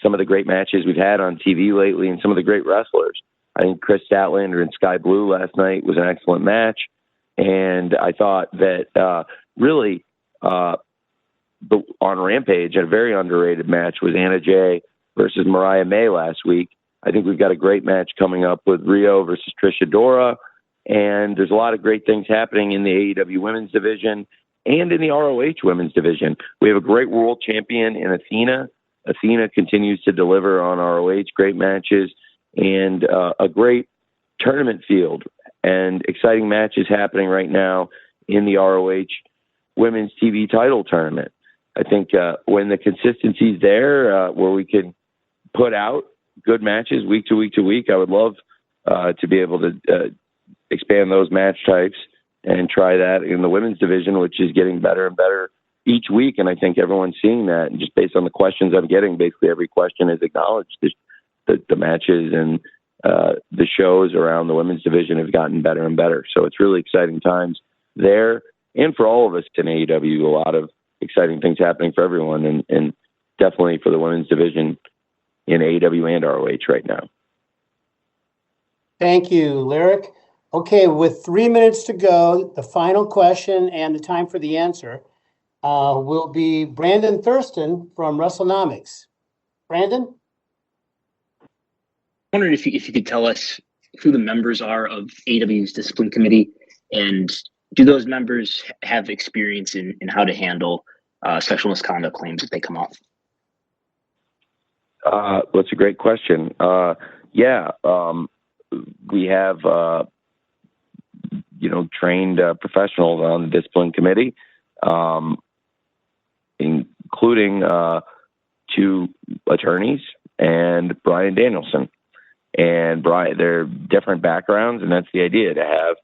some of the great matches we've had on TV lately and some of the great wrestlers. I think Chris Statlander and Sky Blue last night was an excellent match. And I thought that really on Rampage, a very underrated match was Anna Jay versus Mariah May last week. I think we've got a great match coming up with Rio versus Trish Adora. And there's a lot of great things happening in the AEW women's division and in the ROH women's division. We have a great world champion in Athena. Athena continues to deliver on ROH, great matches, and a great tournament field and exciting matches happening right now in the ROH women's TV title tournament. I think when the consistency is there, where we can put out good matches week to week to week, I would love to be able to expand those match types and try that in the women's division, which is getting better and better each week. And I think everyone's seeing that. And just based on the questions I'm getting, basically every question is acknowledged. The matches and the shows around the women's division have gotten better and better. So it's really exciting times there. And for all of us in AEW, a lot of exciting things happening for everyone, and definitely for the women's division in AEW and ROH right now. Thank you, Lyric. Okay, with 3 minutes to go, the final question and the time for the answer will be Brandon Thurston from WrestleNomics. Brandon? I'm wondering if you could tell us who the members are of AEW's discipline committee, and do those members have experience in how to handle sexual misconduct claims if they come up? That's a great question. We have trained professionals on the discipline committee, including 2 attorneys and Brian Danielson. And Brian, they're different backgrounds, and that's the idea, to have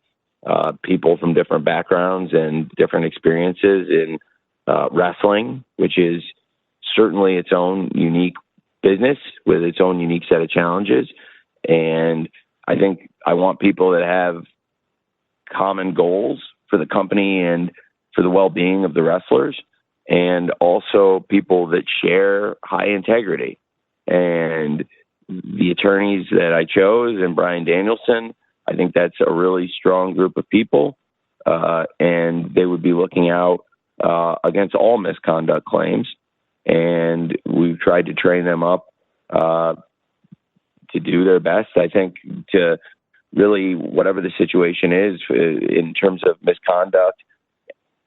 people from different backgrounds and different experiences in wrestling, which is certainly its own unique business with its own unique set of challenges. And I think I want people that have common goals for the company and for the well-being of the wrestlers, and also people that share high integrity. And the attorneys that I chose and Brian Danielson, I think that's a really strong group of people, and they would be looking out against all misconduct claims. And we've tried to train them up to do their best, I think, to really, whatever the situation is in terms of misconduct,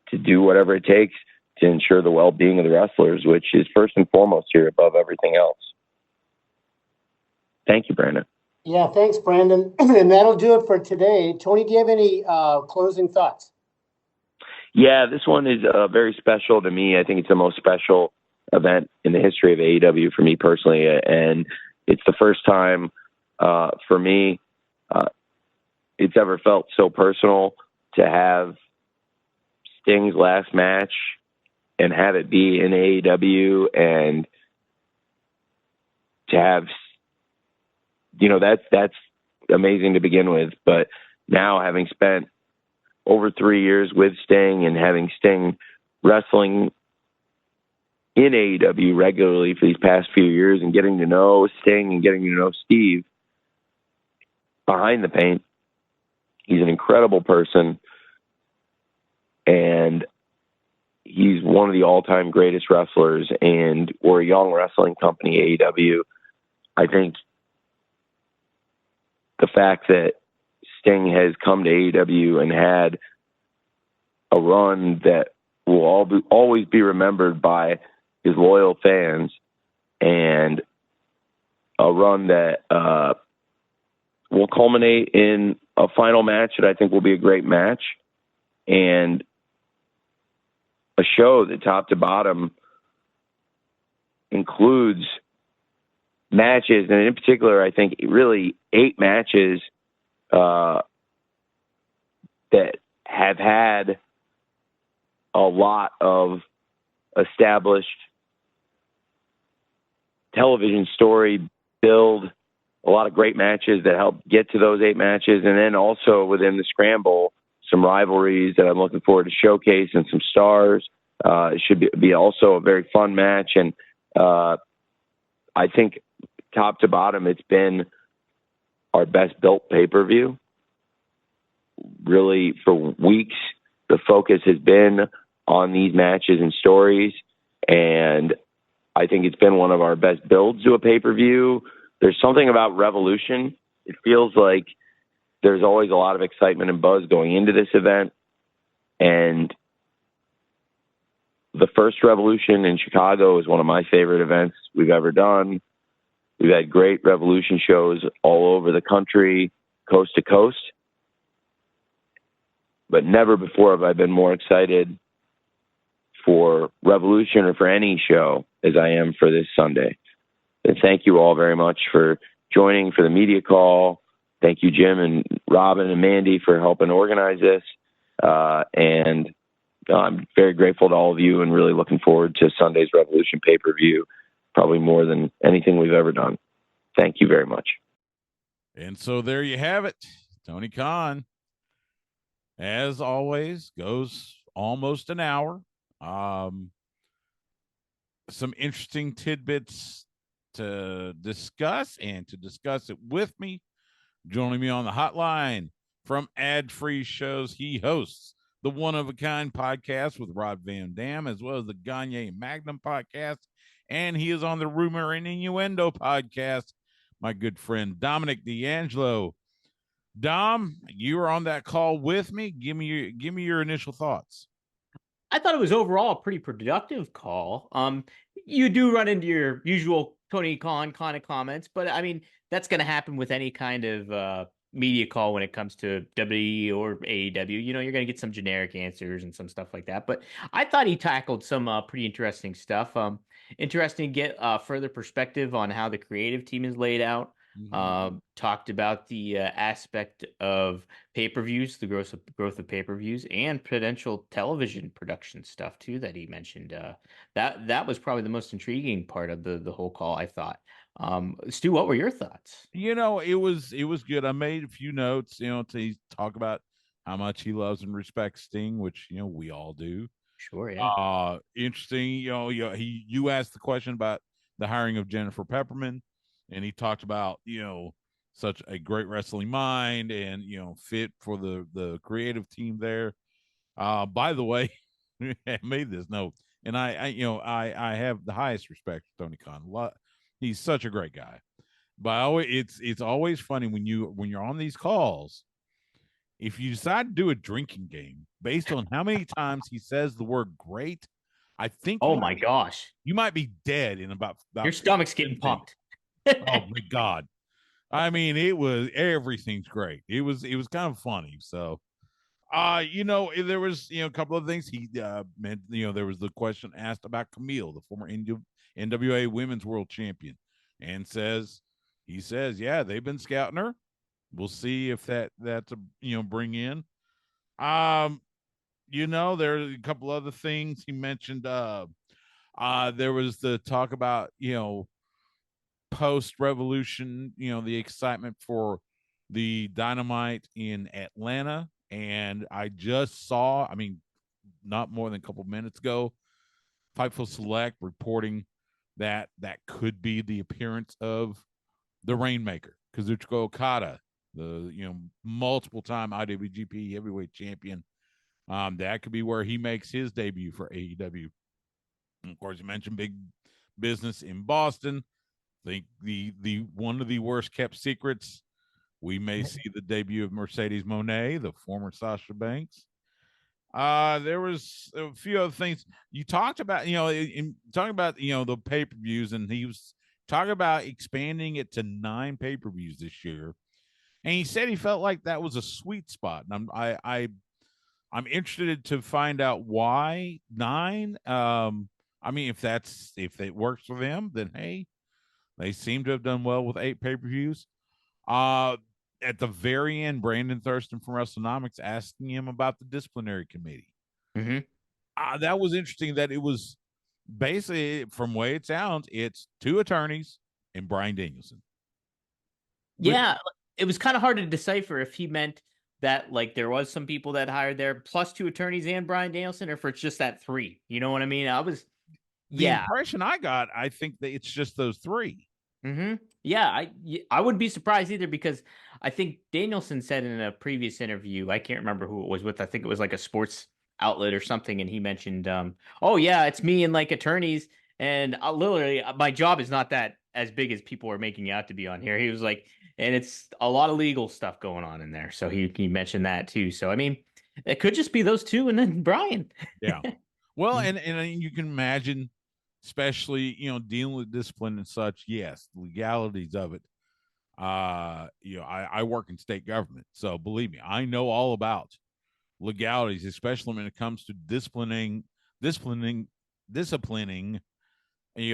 to do whatever it takes to ensure the well-being of the wrestlers, which is first and foremost here above everything else. Thank you, Brandon. Yeah, thanks, Brandon. And that'll do it for today. Tony, do you have any closing thoughts? Yeah, this one is very special to me. I think it's the most special event in the history of AEW for me personally, and it's the first time for me it's ever felt so personal to have Sting's last match and have it be in AEW, and to have, that's amazing to begin with. But now, having spent over 3 years with Sting and having Sting wrestling in AEW regularly for these past few years, and getting to know Sting and getting to know Steve behind the paint, he's an incredible person, and he's one of the all-time greatest wrestlers, and we're a young wrestling company, AEW. I think the fact that Sting has come to AEW and had a run that will always be remembered by his loyal fans, and a run that will culminate in a final match that I think will be a great match, and a show that top to bottom includes matches, and in particular, I think really 8 matches that have had a lot of established television story build, a lot of great matches that help get to those 8 matches, and then also within the scramble, some rivalries that I'm looking forward to showcase, and some stars. It should be also a very fun match, and I think top to bottom, it's been our best built pay-per-view. Really, for weeks, the focus has been on these matches and stories, and I think it's been one of our best builds to a pay-per-view. There's something about Revolution. It feels like there's always a lot of excitement and buzz going into this event, and the first Revolution in Chicago is one of my favorite events we've ever done. We've had great Revolution shows all over the country, coast to coast, but never before have I been more excited for Revolution or for any show as I am for this Sunday. And thank you all very much for joining for the media call. Thank you, Jim and Robin and Mandy, for helping organize this. And I'm very grateful to all of you, and really looking forward to Sunday's Revolution pay-per-view, probably more than anything we've ever done. Thank you very much. And so there you have it. Tony Khan, as always, goes almost an hour. Some interesting tidbits to discuss, and to discuss it with me. Joining me on the hotline from ad-free shows, he hosts the One of a Kind podcast with Rob Van Dam, as well as the Gagne Magnum podcast, and he is on the Rumor and Innuendo podcast, my good friend Dominic DeAngelo. Dom, you were on that call with me. Give me your initial thoughts. I thought it was overall a pretty productive call. You do run into your usual Tony Khan kind of comments, but I mean, that's going to happen with any kind of media call when it comes to WWE or AEW. You're going to get some generic answers and some stuff like that. But I thought he tackled some pretty interesting stuff. Interesting to get further perspective on how the creative team is laid out. Talked about the aspect of pay-per-views, the growth of pay-per-views, and potential television production stuff too that he mentioned. That was probably the most intriguing part of the whole call, I thought. Stu, what were your thoughts? It was good. I made a few notes, to talk about how much he loves and respects Sting, which we all do. Sure, yeah. Interesting. You asked the question about the hiring of Jennifer Pepperman, and he talked about such a great wrestling mind, and fit for the creative team there. By the way, I made this note, and I have the highest respect for Tony Khan. He's such a great guy. But it's always funny when you're on these calls. If you decide to do a drinking game based on how many times he says the word great, I think Oh my gosh. you might be dead in about Your stomach's getting pumped. Oh my God. I mean, everything's great. It was kind of funny. So there was, a couple of things he meant, there was the question asked about Camille, the former NWA Women's World Champion, and he says, yeah, they've been scouting her. We'll see if that's a bring in. There are a couple other things he mentioned. There was the talk about post revolution, the excitement for the Dynamite in Atlanta, and I just saw, not more than a couple minutes ago, Fightful Select reporting that could be the appearance of the Rainmaker, Kazuchika Okada, the multiple time IWGP heavyweight champion. That could be where he makes his debut for AEW. And of course, you mentioned big business in Boston. I think the one of the worst kept secrets, we may see the debut of Mercedes Moné, the former Sasha Banks. There was a few other things you talked about, talking about, the pay-per-views, and he was talking about expanding it to 9 pay-per-views this year. And he said he felt like that was a sweet spot. And I'm interested to find out why 9. If it works for them, then hey, they seem to have done well with 8 pay-per-views. At the very end, Brandon Thurston from WrestleNomics asking him about the disciplinary committee. Mm-hmm. That was interesting that it was basically, from the way it sounds, it's 2 attorneys and Bryan Danielson. Yeah, it was kind of hard to decipher if he meant that like there was some people that hired there plus 2 attorneys and Bryan Danielson, or if it's just that 3. You know what I mean? The impression I got, I think that it's just those 3. Mm-hmm. Yeah, I wouldn't be surprised either, because I think Danielson said in a previous interview, I can't remember who it was with, I think it was like a sports outlet or something, and he mentioned, oh yeah, it's me and like attorneys, and literally my job is not that as big as people are making it out to be on here. He was like, and it's a lot of legal stuff going on in there, so he mentioned that too. So I mean, it could just be those 2 and then Bryan. Yeah. Well, and you can imagine, especially dealing with discipline and such. Yes, legalities of it. I work in state government, so believe me, I know all about legalities, especially when it comes to disciplining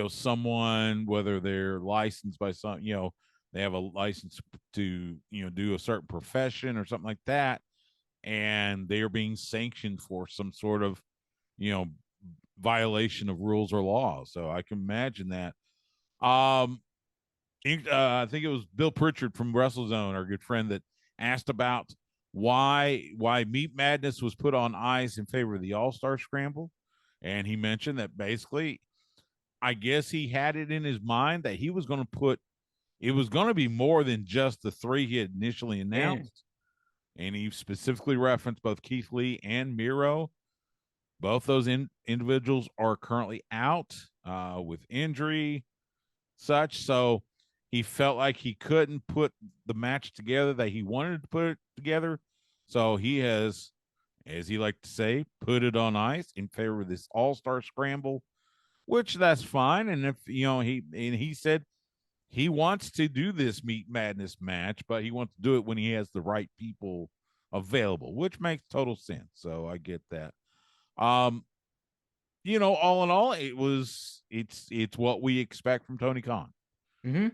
someone, whether they're licensed by some, they have a license to do a certain profession or something like that, and they are being sanctioned for some sort of violation of rules or laws. So I can imagine that. I think it was Bill Pritchard from WrestleZone, our good friend, that asked about why Meat Madness was put on ice in favor of the All-Star Scramble. And he mentioned that basically, I guess he had it in his mind that he was going to put, it was going to be more than just the 3 he had initially announced. Yeah. And he specifically referenced both Keith Lee and Miro. Both those individuals are currently out with injury, such. So he felt like he couldn't put the match together that he wanted to put it together. So he has, as he liked to say, put it on ice in favor of this All-Star Scramble, which that's fine. And if he said he wants to do this Meat Madness match, but he wants to do it when he has the right people available, which makes total sense. So I get that. All in all, it's what we expect from Tony Khan. Mm-hmm.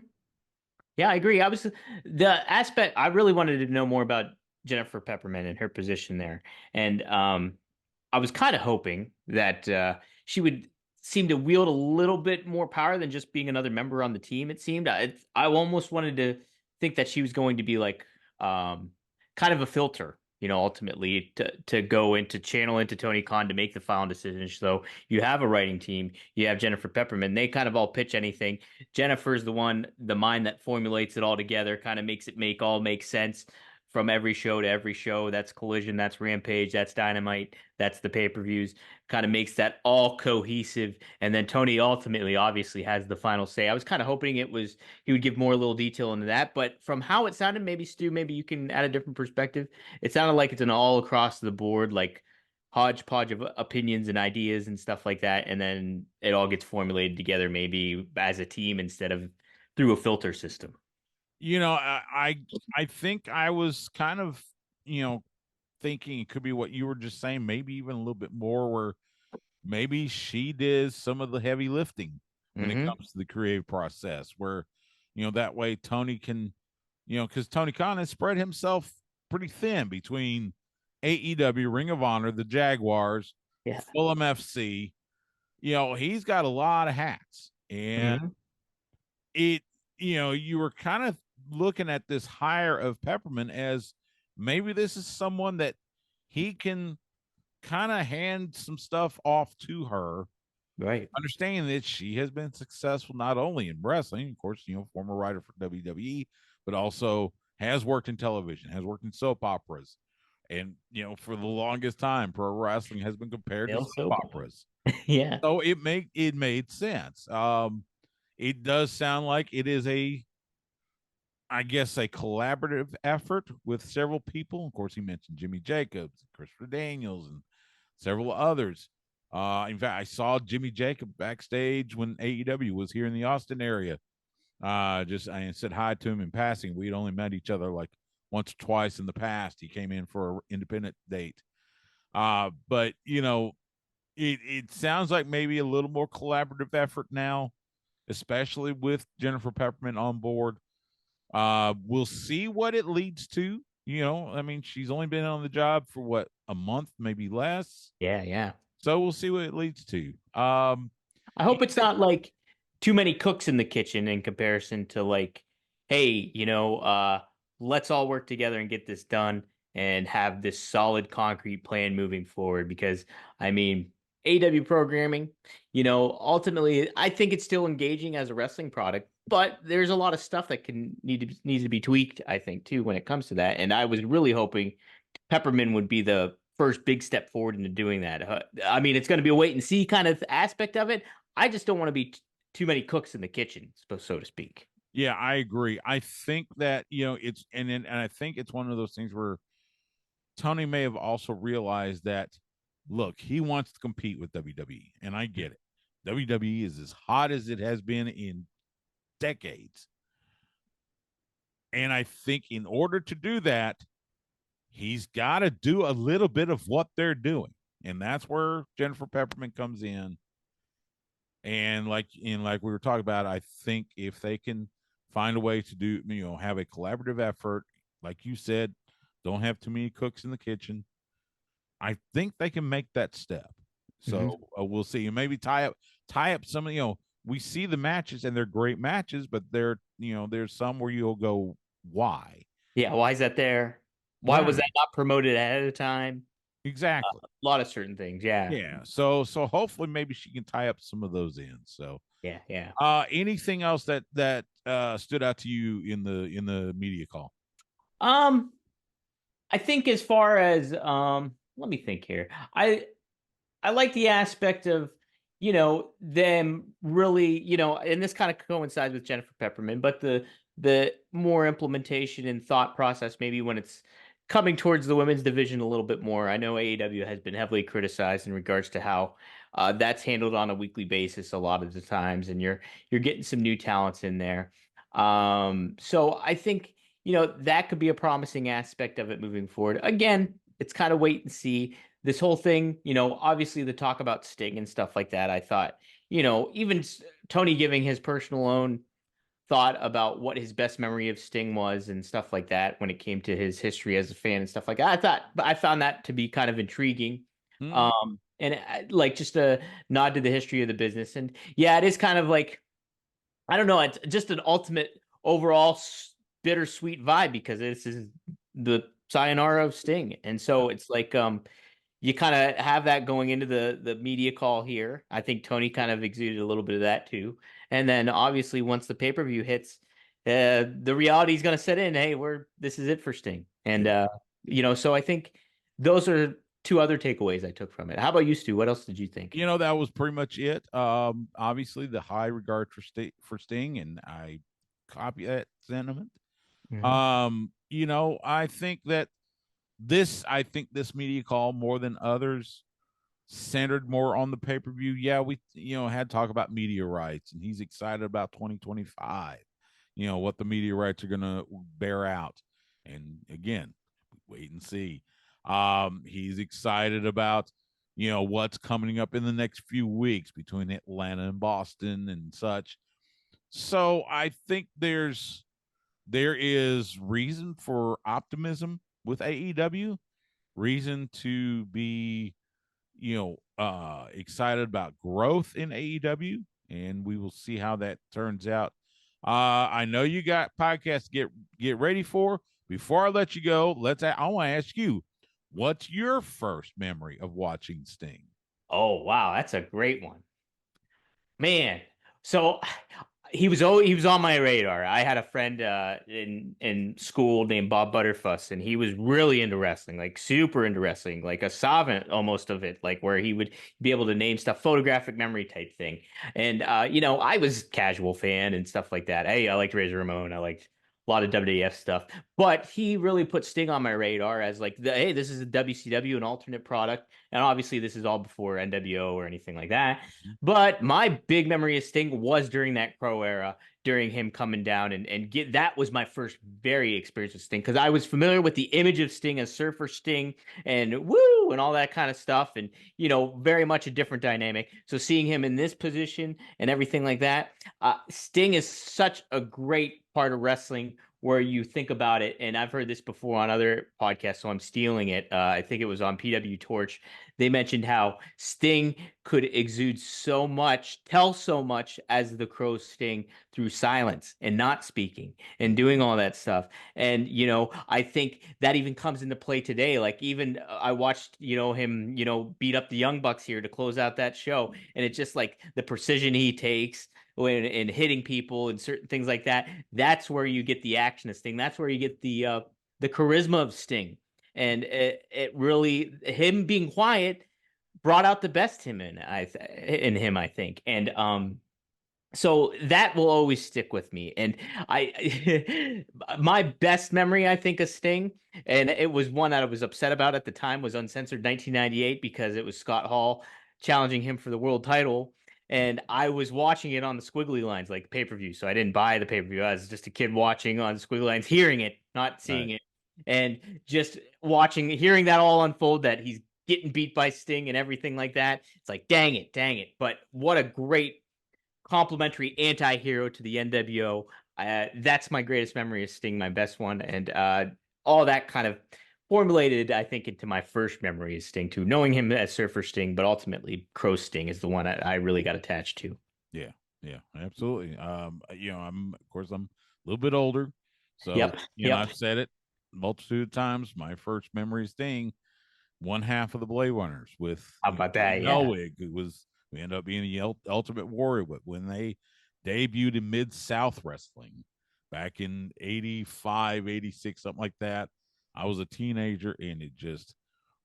Yeah, I agree. I really wanted to know more about Jennifer Peppermint and her position there. And I was kind of hoping that she would seem to wield a little bit more power than just being another member on the team, it seemed. I almost wanted to think that she was going to be like kind of a filter, ultimately to go into channel into Tony Khan to make the final decision. So you have a writing team, you have Jennifer Peppermint, they kind of all pitch anything. Jennifer's the mind that formulates it all together, kind of makes it make sense from every show to every show. That's Collision, that's Rampage, that's Dynamite, that's the pay-per-views. Kind of makes that all cohesive. And then Tony ultimately obviously has the final say. I was kind of hoping he would give more little detail into that, but from how it sounded, maybe Stu, maybe you can add a different perspective. It sounded like it's an all across the board, like hodgepodge of opinions and ideas and stuff like that, and then it all gets formulated together maybe as a team instead of through a filter system. I think I was kind of thinking it could be what you were just saying, maybe even a little bit more, where maybe she did some of the heavy lifting when it comes to the creative process, where that way Tony can, because Tony Khan has spread himself pretty thin between AEW, Ring of Honor, the Jaguars, Fulham FC. He's got a lot of hats, and you were kind of looking at this hire of Peppermint as maybe this is someone that he can kind of hand some stuff off to her, right? Understanding that she has been successful not only in wrestling, of course, former writer for WWE, but also has worked in television, has worked in soap operas. And for the longest time, pro wrestling has been compared to soap operas. Yeah. So it made sense. It does sound like it is I guess a collaborative effort with several people. Of course, he mentioned Jimmy Jacobs, Christopher Daniels, and several others. In fact, I saw Jimmy Jacob backstage when AEW was here in the Austin area. I said hi to him in passing. We'd only met each other like once or twice in the past. He came in for an independent date. But it sounds like maybe a little more collaborative effort now, especially with Jennifer Peppermint on board. We'll see what it leads to. She's only been on the job for what, a month, maybe less. Yeah. So we'll see what it leads to. I hope it's not like too many cooks in the kitchen in comparison to like, hey, let's all work together and get this done and have this solid concrete plan moving forward. Because AW programming, ultimately, I think it's still engaging as a wrestling product, but there's a lot of stuff that needs to be tweaked, I think, too, when it comes to that. And I was really hoping Peppermint would be the first big step forward into doing that. It's going to be a wait and see kind of aspect of it. I just don't want to be too many cooks in the kitchen, so to speak. Yeah, I agree. I think that it's and I think it's one of those things where Tony may have also realized that, look, he wants to compete with WWE, and I get it. WWE is as hot as it has been in decades, and I think in order to do that, he's got to do a little bit of what they're doing. And that's where Jennifer Peppermint comes in. And like we were talking about, I think if they can find a way to do, have a collaborative effort, like you said, don't have too many cooks in the kitchen, I think they can make that step. So we'll see. And maybe tie up some of, we see the matches and they're great matches, but there's some where you'll go, why? Yeah, why is that there? Why was that not promoted ahead of time? Exactly. A lot of certain things. Yeah. Yeah. So hopefully maybe she can tie up some of those in. So yeah. Anything else that stood out to you in the media call? I think as far as let me think here. I like the aspect of them really, and this kind of coincides with Jennifer Peppermint, but the more implementation and thought process maybe when it's coming towards the women's division a little bit more. I know AEW has been heavily criticized in regards to how that's handled on a weekly basis a lot of the times, and you're getting some new talents in there. So I think that could be a promising aspect of it moving forward. Again, it's kind of wait and see. This whole thing, obviously the talk about Sting and stuff like that, I thought, even Tony giving his personal own thought about what his best memory of Sting was and stuff like that when it came to his history as a fan and stuff like that. I found that to be kind of intriguing. And like just a nod to the history of the business. And yeah, it is kind of like, I don't know, it's just an ultimate overall bittersweet vibe because this is the sayonara of Sting. And so it's like, you kind of have that going into the media call here. I think Tony kind of exuded a little bit of that too. And then obviously once the pay-per-view hits, the reality is going to set in. Hey, this is it for Sting. And, so I think those are two other takeaways I took from it. How about you, Stu? What else did you think? That was pretty much it. Obviously the high regard for Sting, and I copy that sentiment. I think that this media call, more than others, centered more on the pay-per-view. Yeah, we had talk about media rights, and he's excited about 2025. What the media rights are going to bear out. And again, wait and see. He's excited about what's coming up in the next few weeks between Atlanta and Boston and such. So I think there is reason for optimism with AEW, reason to be excited about growth in AEW, and we will see how that turns out. I know you got podcasts to get ready for. Before I let you go, I want to ask you, what's your first memory of watching Sting? Oh, wow, that's a great one, man. So he was on my radar. I had a friend in school named Bob Butterfuss, and he was really into wrestling, like super into wrestling, like a savant almost of it, like where he would be able to name stuff, photographic memory type thing. And I was casual fan and stuff like that. Hey, I liked Razor Ramon. I liked a lot of WWF stuff, but he really put Sting on my radar as like, hey, this is a WCW, an alternate product, and obviously this is all before NWO or anything like that. But my big memory of Sting was during that Crow era, during him coming down and that was my first very experience with Sting, because I was familiar with the image of Sting as Surfer Sting and woo and all that kind of stuff, and very much a different dynamic. So seeing him in this position and everything like that, Sting is such a great part of wrestling where you think about it, and I've heard this before on other podcasts, so I'm stealing it. I think it was on PW Torch. They mentioned how Sting could exude so much, tell so much as the Crow's Sting through silence and not speaking and doing all that stuff. And, I think that even comes into play today. Like even I watched, him, beat up the Young Bucks here to close out that show. And it's just like the precision he takes when in hitting people and certain things like that. That's where you get the action of Sting. That's where you get the charisma of Sting. And it really, him being quiet brought out the best in him, I think. And so that will always stick with me. And my best memory, I think, of Sting, and it was one that I was upset about at the time, was Uncensored 1998, because it was Scott Hall challenging him for the world title. And I was watching it on the squiggly lines, like pay-per-view. So I didn't buy the pay-per-view. I was just a kid watching on the squiggly lines, hearing it, not seeing it. And just hearing that all unfold, that he's getting beat by Sting and everything like that. It's like, dang it. But what a great complimentary anti-hero to the NWO. That's my greatest memory of Sting, my best one. And all that kind of formulated, I think, into my first memory of Sting too, knowing him as Surfer Sting, but ultimately Crow Sting is the one I really got attached to. Yeah, absolutely. I'm a little bit older, so I've said it a multitude of times. My first memory of Sting, one half of the Blade Runners with how about that? Elwig, we ended up being the Ultimate Warrior, but when they debuted in Mid-South Wrestling back in 85, 86, something like that, I was a teenager, and it just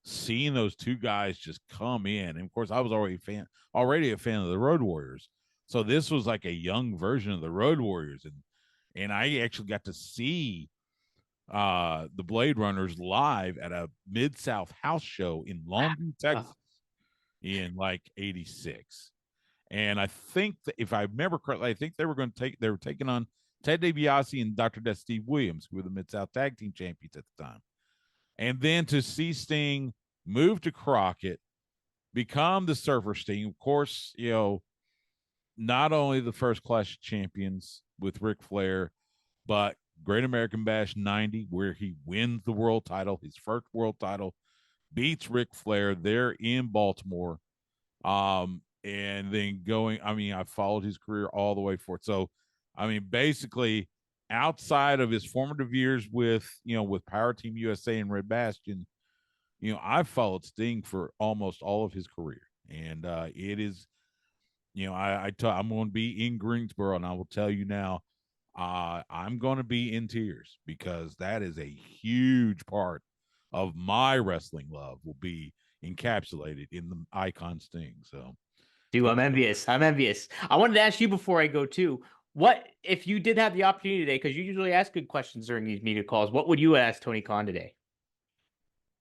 seeing those two guys just come in. And of course, I was already a fan of the Road Warriors. So this was like a young version of the Road Warriors. And I actually got to see the Blade Runners live at a Mid-South house show in Longview, Texas in like 86. And I think that if I remember correctly, I think they were taking on Ted DiBiase and Dr. Death Steve Williams, who were the Mid-South Tag Team Champions at the time. And then to see Sting move to Crockett, become the Surfer Sting, of course, not only the first Clash of Champions with Ric Flair, but Great American Bash 90, where he wins the world title, his first world title, beats Ric Flair there in Baltimore. And then I followed his career all the way forth. So, basically, outside of his formative years with Power Team USA and Red Bastion, I've followed Sting for almost all of his career. And it is, I'm going to be in Greensboro, and I will tell you now, I'm going to be in tears because that is a huge part of my wrestling love will be encapsulated in the icon Sting. So, dude, I'm envious. I'm envious. I wanted to ask you before I go too. What if you did have the opportunity today? Because you usually ask good questions during these media calls. What would you ask Tony Khan today?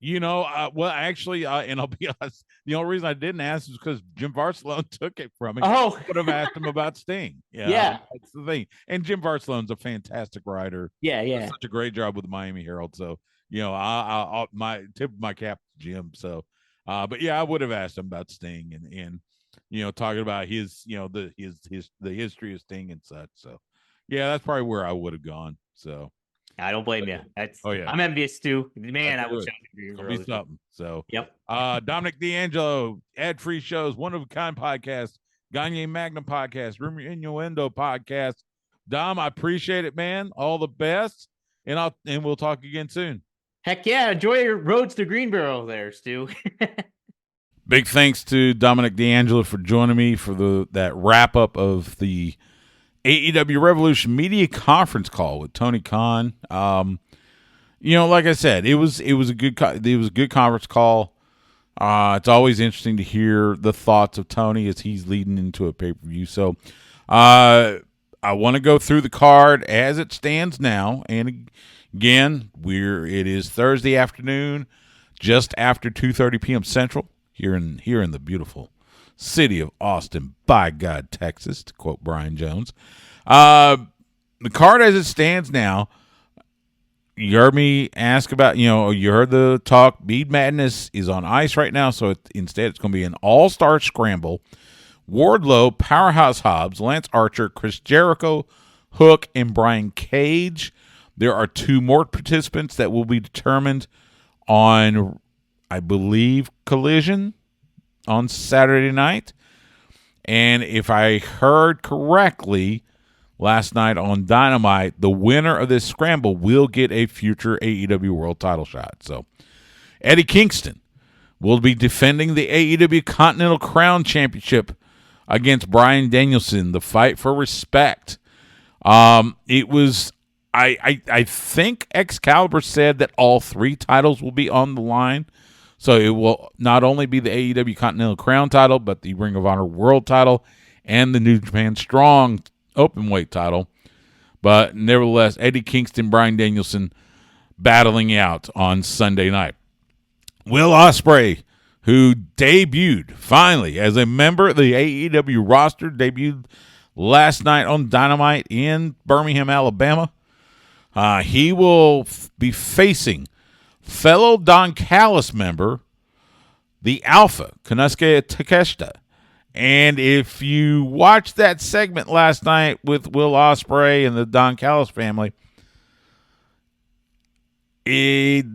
Well, actually, and I'll be honest, the only reason I didn't ask is because Jim Barcelona took it from me. Oh, I would have asked him about Sting. Yeah. That's the thing. And Jim Barcelona's a fantastic writer. Yeah, Does such a great job with the Miami Herald. So, I'll my tip of my cap to Jim. So, but yeah, I would have asked him about Sting and talking about his the history of Sting and such. So, yeah, that's probably where I would have gone. So. I don't blame you. Oh yeah, I'm envious too. Man, I wish it. I could be It'll be something. So yep. Dominic DeAngelo, ad-free shows, One of a Kind podcast, Gagne Magnum podcast, Rumor Innuendo podcast. Dom, I appreciate it, man. All the best, and we'll talk again soon. Heck yeah! Enjoy your roads to Greenboro, there, Stu. Big thanks to Dominic DeAngelo for joining me for that wrap up of the AEW Revolution media conference call with Tony Khan. Like I said, it was a good conference call. It's always interesting to hear the thoughts of Tony as he's leading into a pay-per-view. So, I want to go through the card as it stands now. And again, it is Thursday afternoon, just after 2:30 p.m. Central here in the beautiful city of Austin, by God, Texas, to quote Brian Jones. The card as it stands now, you heard me ask about, you heard the talk. Bead Madness is on ice right now, so instead it's going to be an all-star scramble. Wardlow, Powerhouse Hobbs, Lance Archer, Chris Jericho, Hook, and Brian Cage. There are 2 more participants that will be determined on, I believe, Collision on Saturday night. And if I heard correctly, last night on Dynamite, the winner of this scramble will get a future AEW World title shot. So, Eddie Kingston will be defending the AEW Continental Crown Championship against Bryan Danielson. The fight for respect. It was, I think Excalibur said that all 3 titles will be on the line. So it will not only be the AEW Continental Crown title, but the Ring of Honor World title and the New Japan Strong Openweight title. But nevertheless, Eddie Kingston, Bryan Danielson battling out on Sunday night. Will Ospreay, who debuted finally as a member of the AEW roster, debuted last night on Dynamite in Birmingham, Alabama. He will be facing fellow Don Callis member, the Alpha, Konosuke Takeshita. And if you watched that segment last night with Will Ospreay and the Don Callis family, it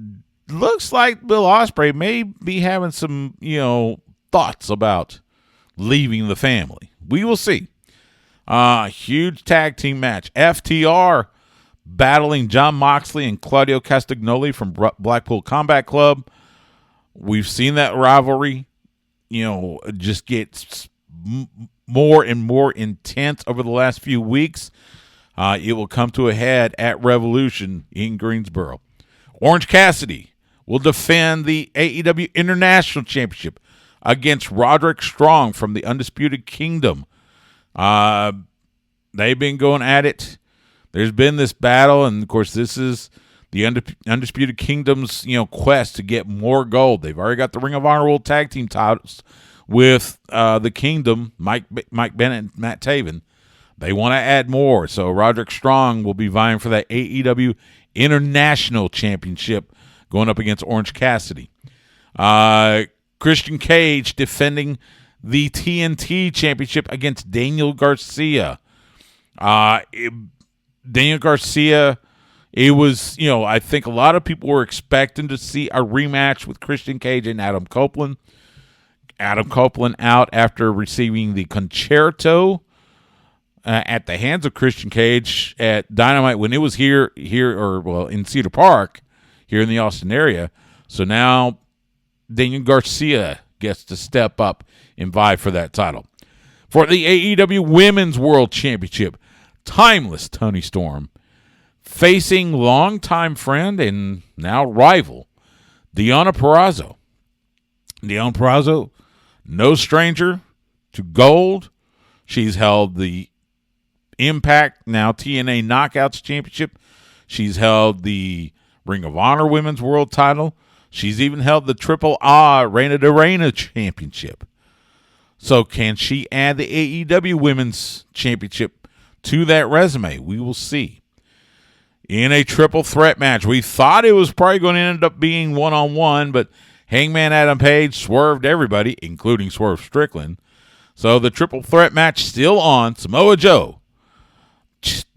looks like Will Ospreay may be having some, thoughts about leaving the family. We will see. Huge tag team match. FTR battling Jon Moxley and Claudio Castagnoli from Blackpool Combat Club. We've seen that rivalry, just get more and more intense over the last few weeks. It will come to a head at Revolution in Greensboro. Orange Cassidy will defend the AEW International Championship against Roderick Strong from the Undisputed Kingdom. They've been going at it. There's been this battle, and, of course, this is the Undisputed Kingdom's, quest to get more gold. They've already got the Ring of Honor World Tag Team titles with the Kingdom, Mike Bennett and Matt Taven. They want to add more, so Roderick Strong will be vying for that AEW International Championship going up against Orange Cassidy. Christian Cage defending the TNT Championship against Daniel Garcia. Daniel Garcia, it was, I think a lot of people were expecting to see a rematch with Christian Cage and Adam Copeland. Adam Copeland out after receiving the concerto at the hands of Christian Cage at Dynamite when it was in Cedar Park, here in the Austin area. So now Daniel Garcia gets to step up and vie for that title. For the AEW Women's World Championship, timeless Tony Storm, facing longtime friend and now rival, Deonna Purrazzo. Deonna Purrazzo, no stranger to gold. She's held the Impact, now TNA Knockouts Championship. She's held the Ring of Honor Women's World Title. She's even held the Triple A Reina de Reina Championship. So can she add the AEW Women's Championship to that resume? We will see. In a triple threat match, we thought it was probably going to end up being one-on-one, but Hangman Adam Page swerved everybody, including Swerve Strickland. So the triple threat match still on. Samoa Joe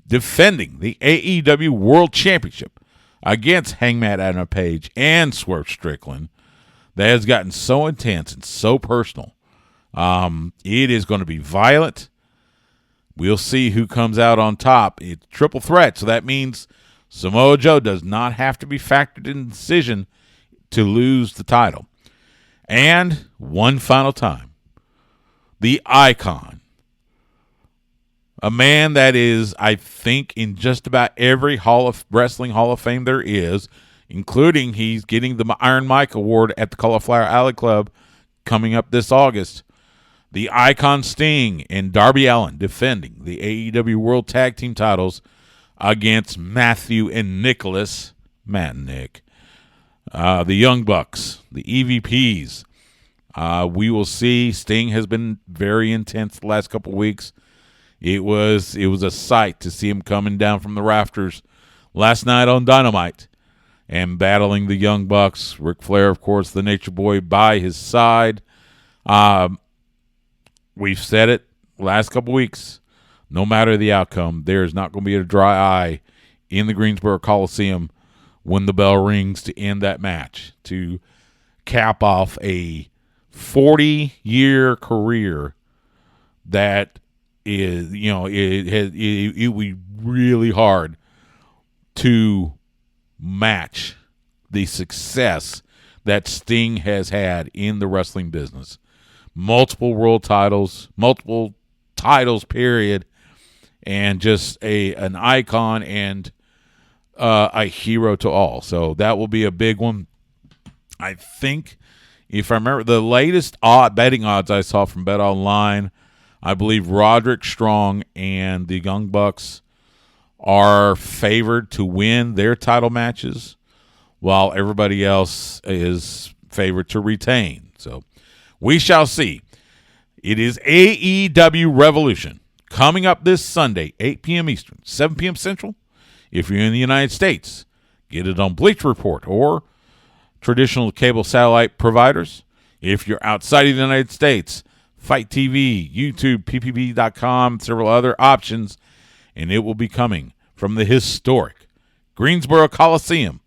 defending the AEW World Championship against Hangman Adam Page and Swerve Strickland. That has gotten so intense and so personal. It is going to be violent. We'll see who comes out on top. It's triple threat, so that means Samoa Joe does not have to be factored in the decision to lose the title. And one final time, the Icon, a man that is, I think, in just about every Wrestling Hall of Fame there is, including he's getting the Iron Mike Award at the Cauliflower Alley Club coming up this August. The Icon Sting and Darby Allin defending the AEW World Tag Team titles against Matthew and Nicholas, Matt and Nick. The Young Bucks, the EVPs. We will see. Sting has been very intense the last couple of weeks. It was a sight to see him coming down from the rafters last night on Dynamite and battling the Young Bucks. Ric Flair, of course, the Nature Boy by his side. We've said it last couple weeks. No matter the outcome, there's not going to be a dry eye in the Greensboro Coliseum when the bell rings to end that match, to cap off a 40-year career that is, it would be really hard to match the success that Sting has had in the wrestling business. Multiple world titles, period, and just an icon and a hero to all. So that will be a big one. I think, if I remember, the latest betting odds I saw from Bet Online, I believe Roderick Strong and the Young Bucks are favored to win their title matches, while everybody else is favored to retain. So we shall see. It is AEW Revolution coming up this Sunday, 8 p.m. Eastern, 7 p.m. Central. If you're in the United States, get it on Bleacher Report or traditional cable satellite providers. If you're outside of the United States, Fight TV, YouTube, PPB.com, several other options, and it will be coming from the historic Greensboro Coliseum,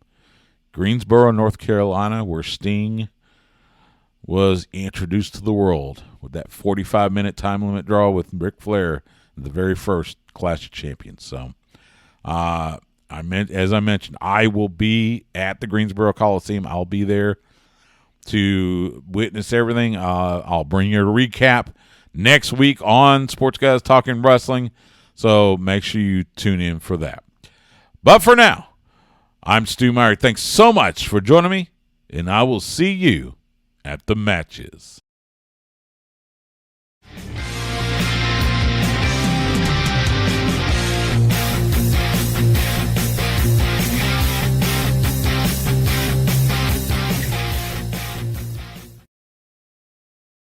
Greensboro, North Carolina, where Sting was introduced to the world with that 45-minute time limit draw with Ric Flair, the very first Clash of Champions. So, as I mentioned, I will be at the Greensboro Coliseum. I'll be there to witness everything. I'll bring you a recap next week on Sports Guys Talking Wrestling, so make sure you tune in for that. But for now, I'm Stu Meyer. Thanks so much for joining me, and I will see you at the matches.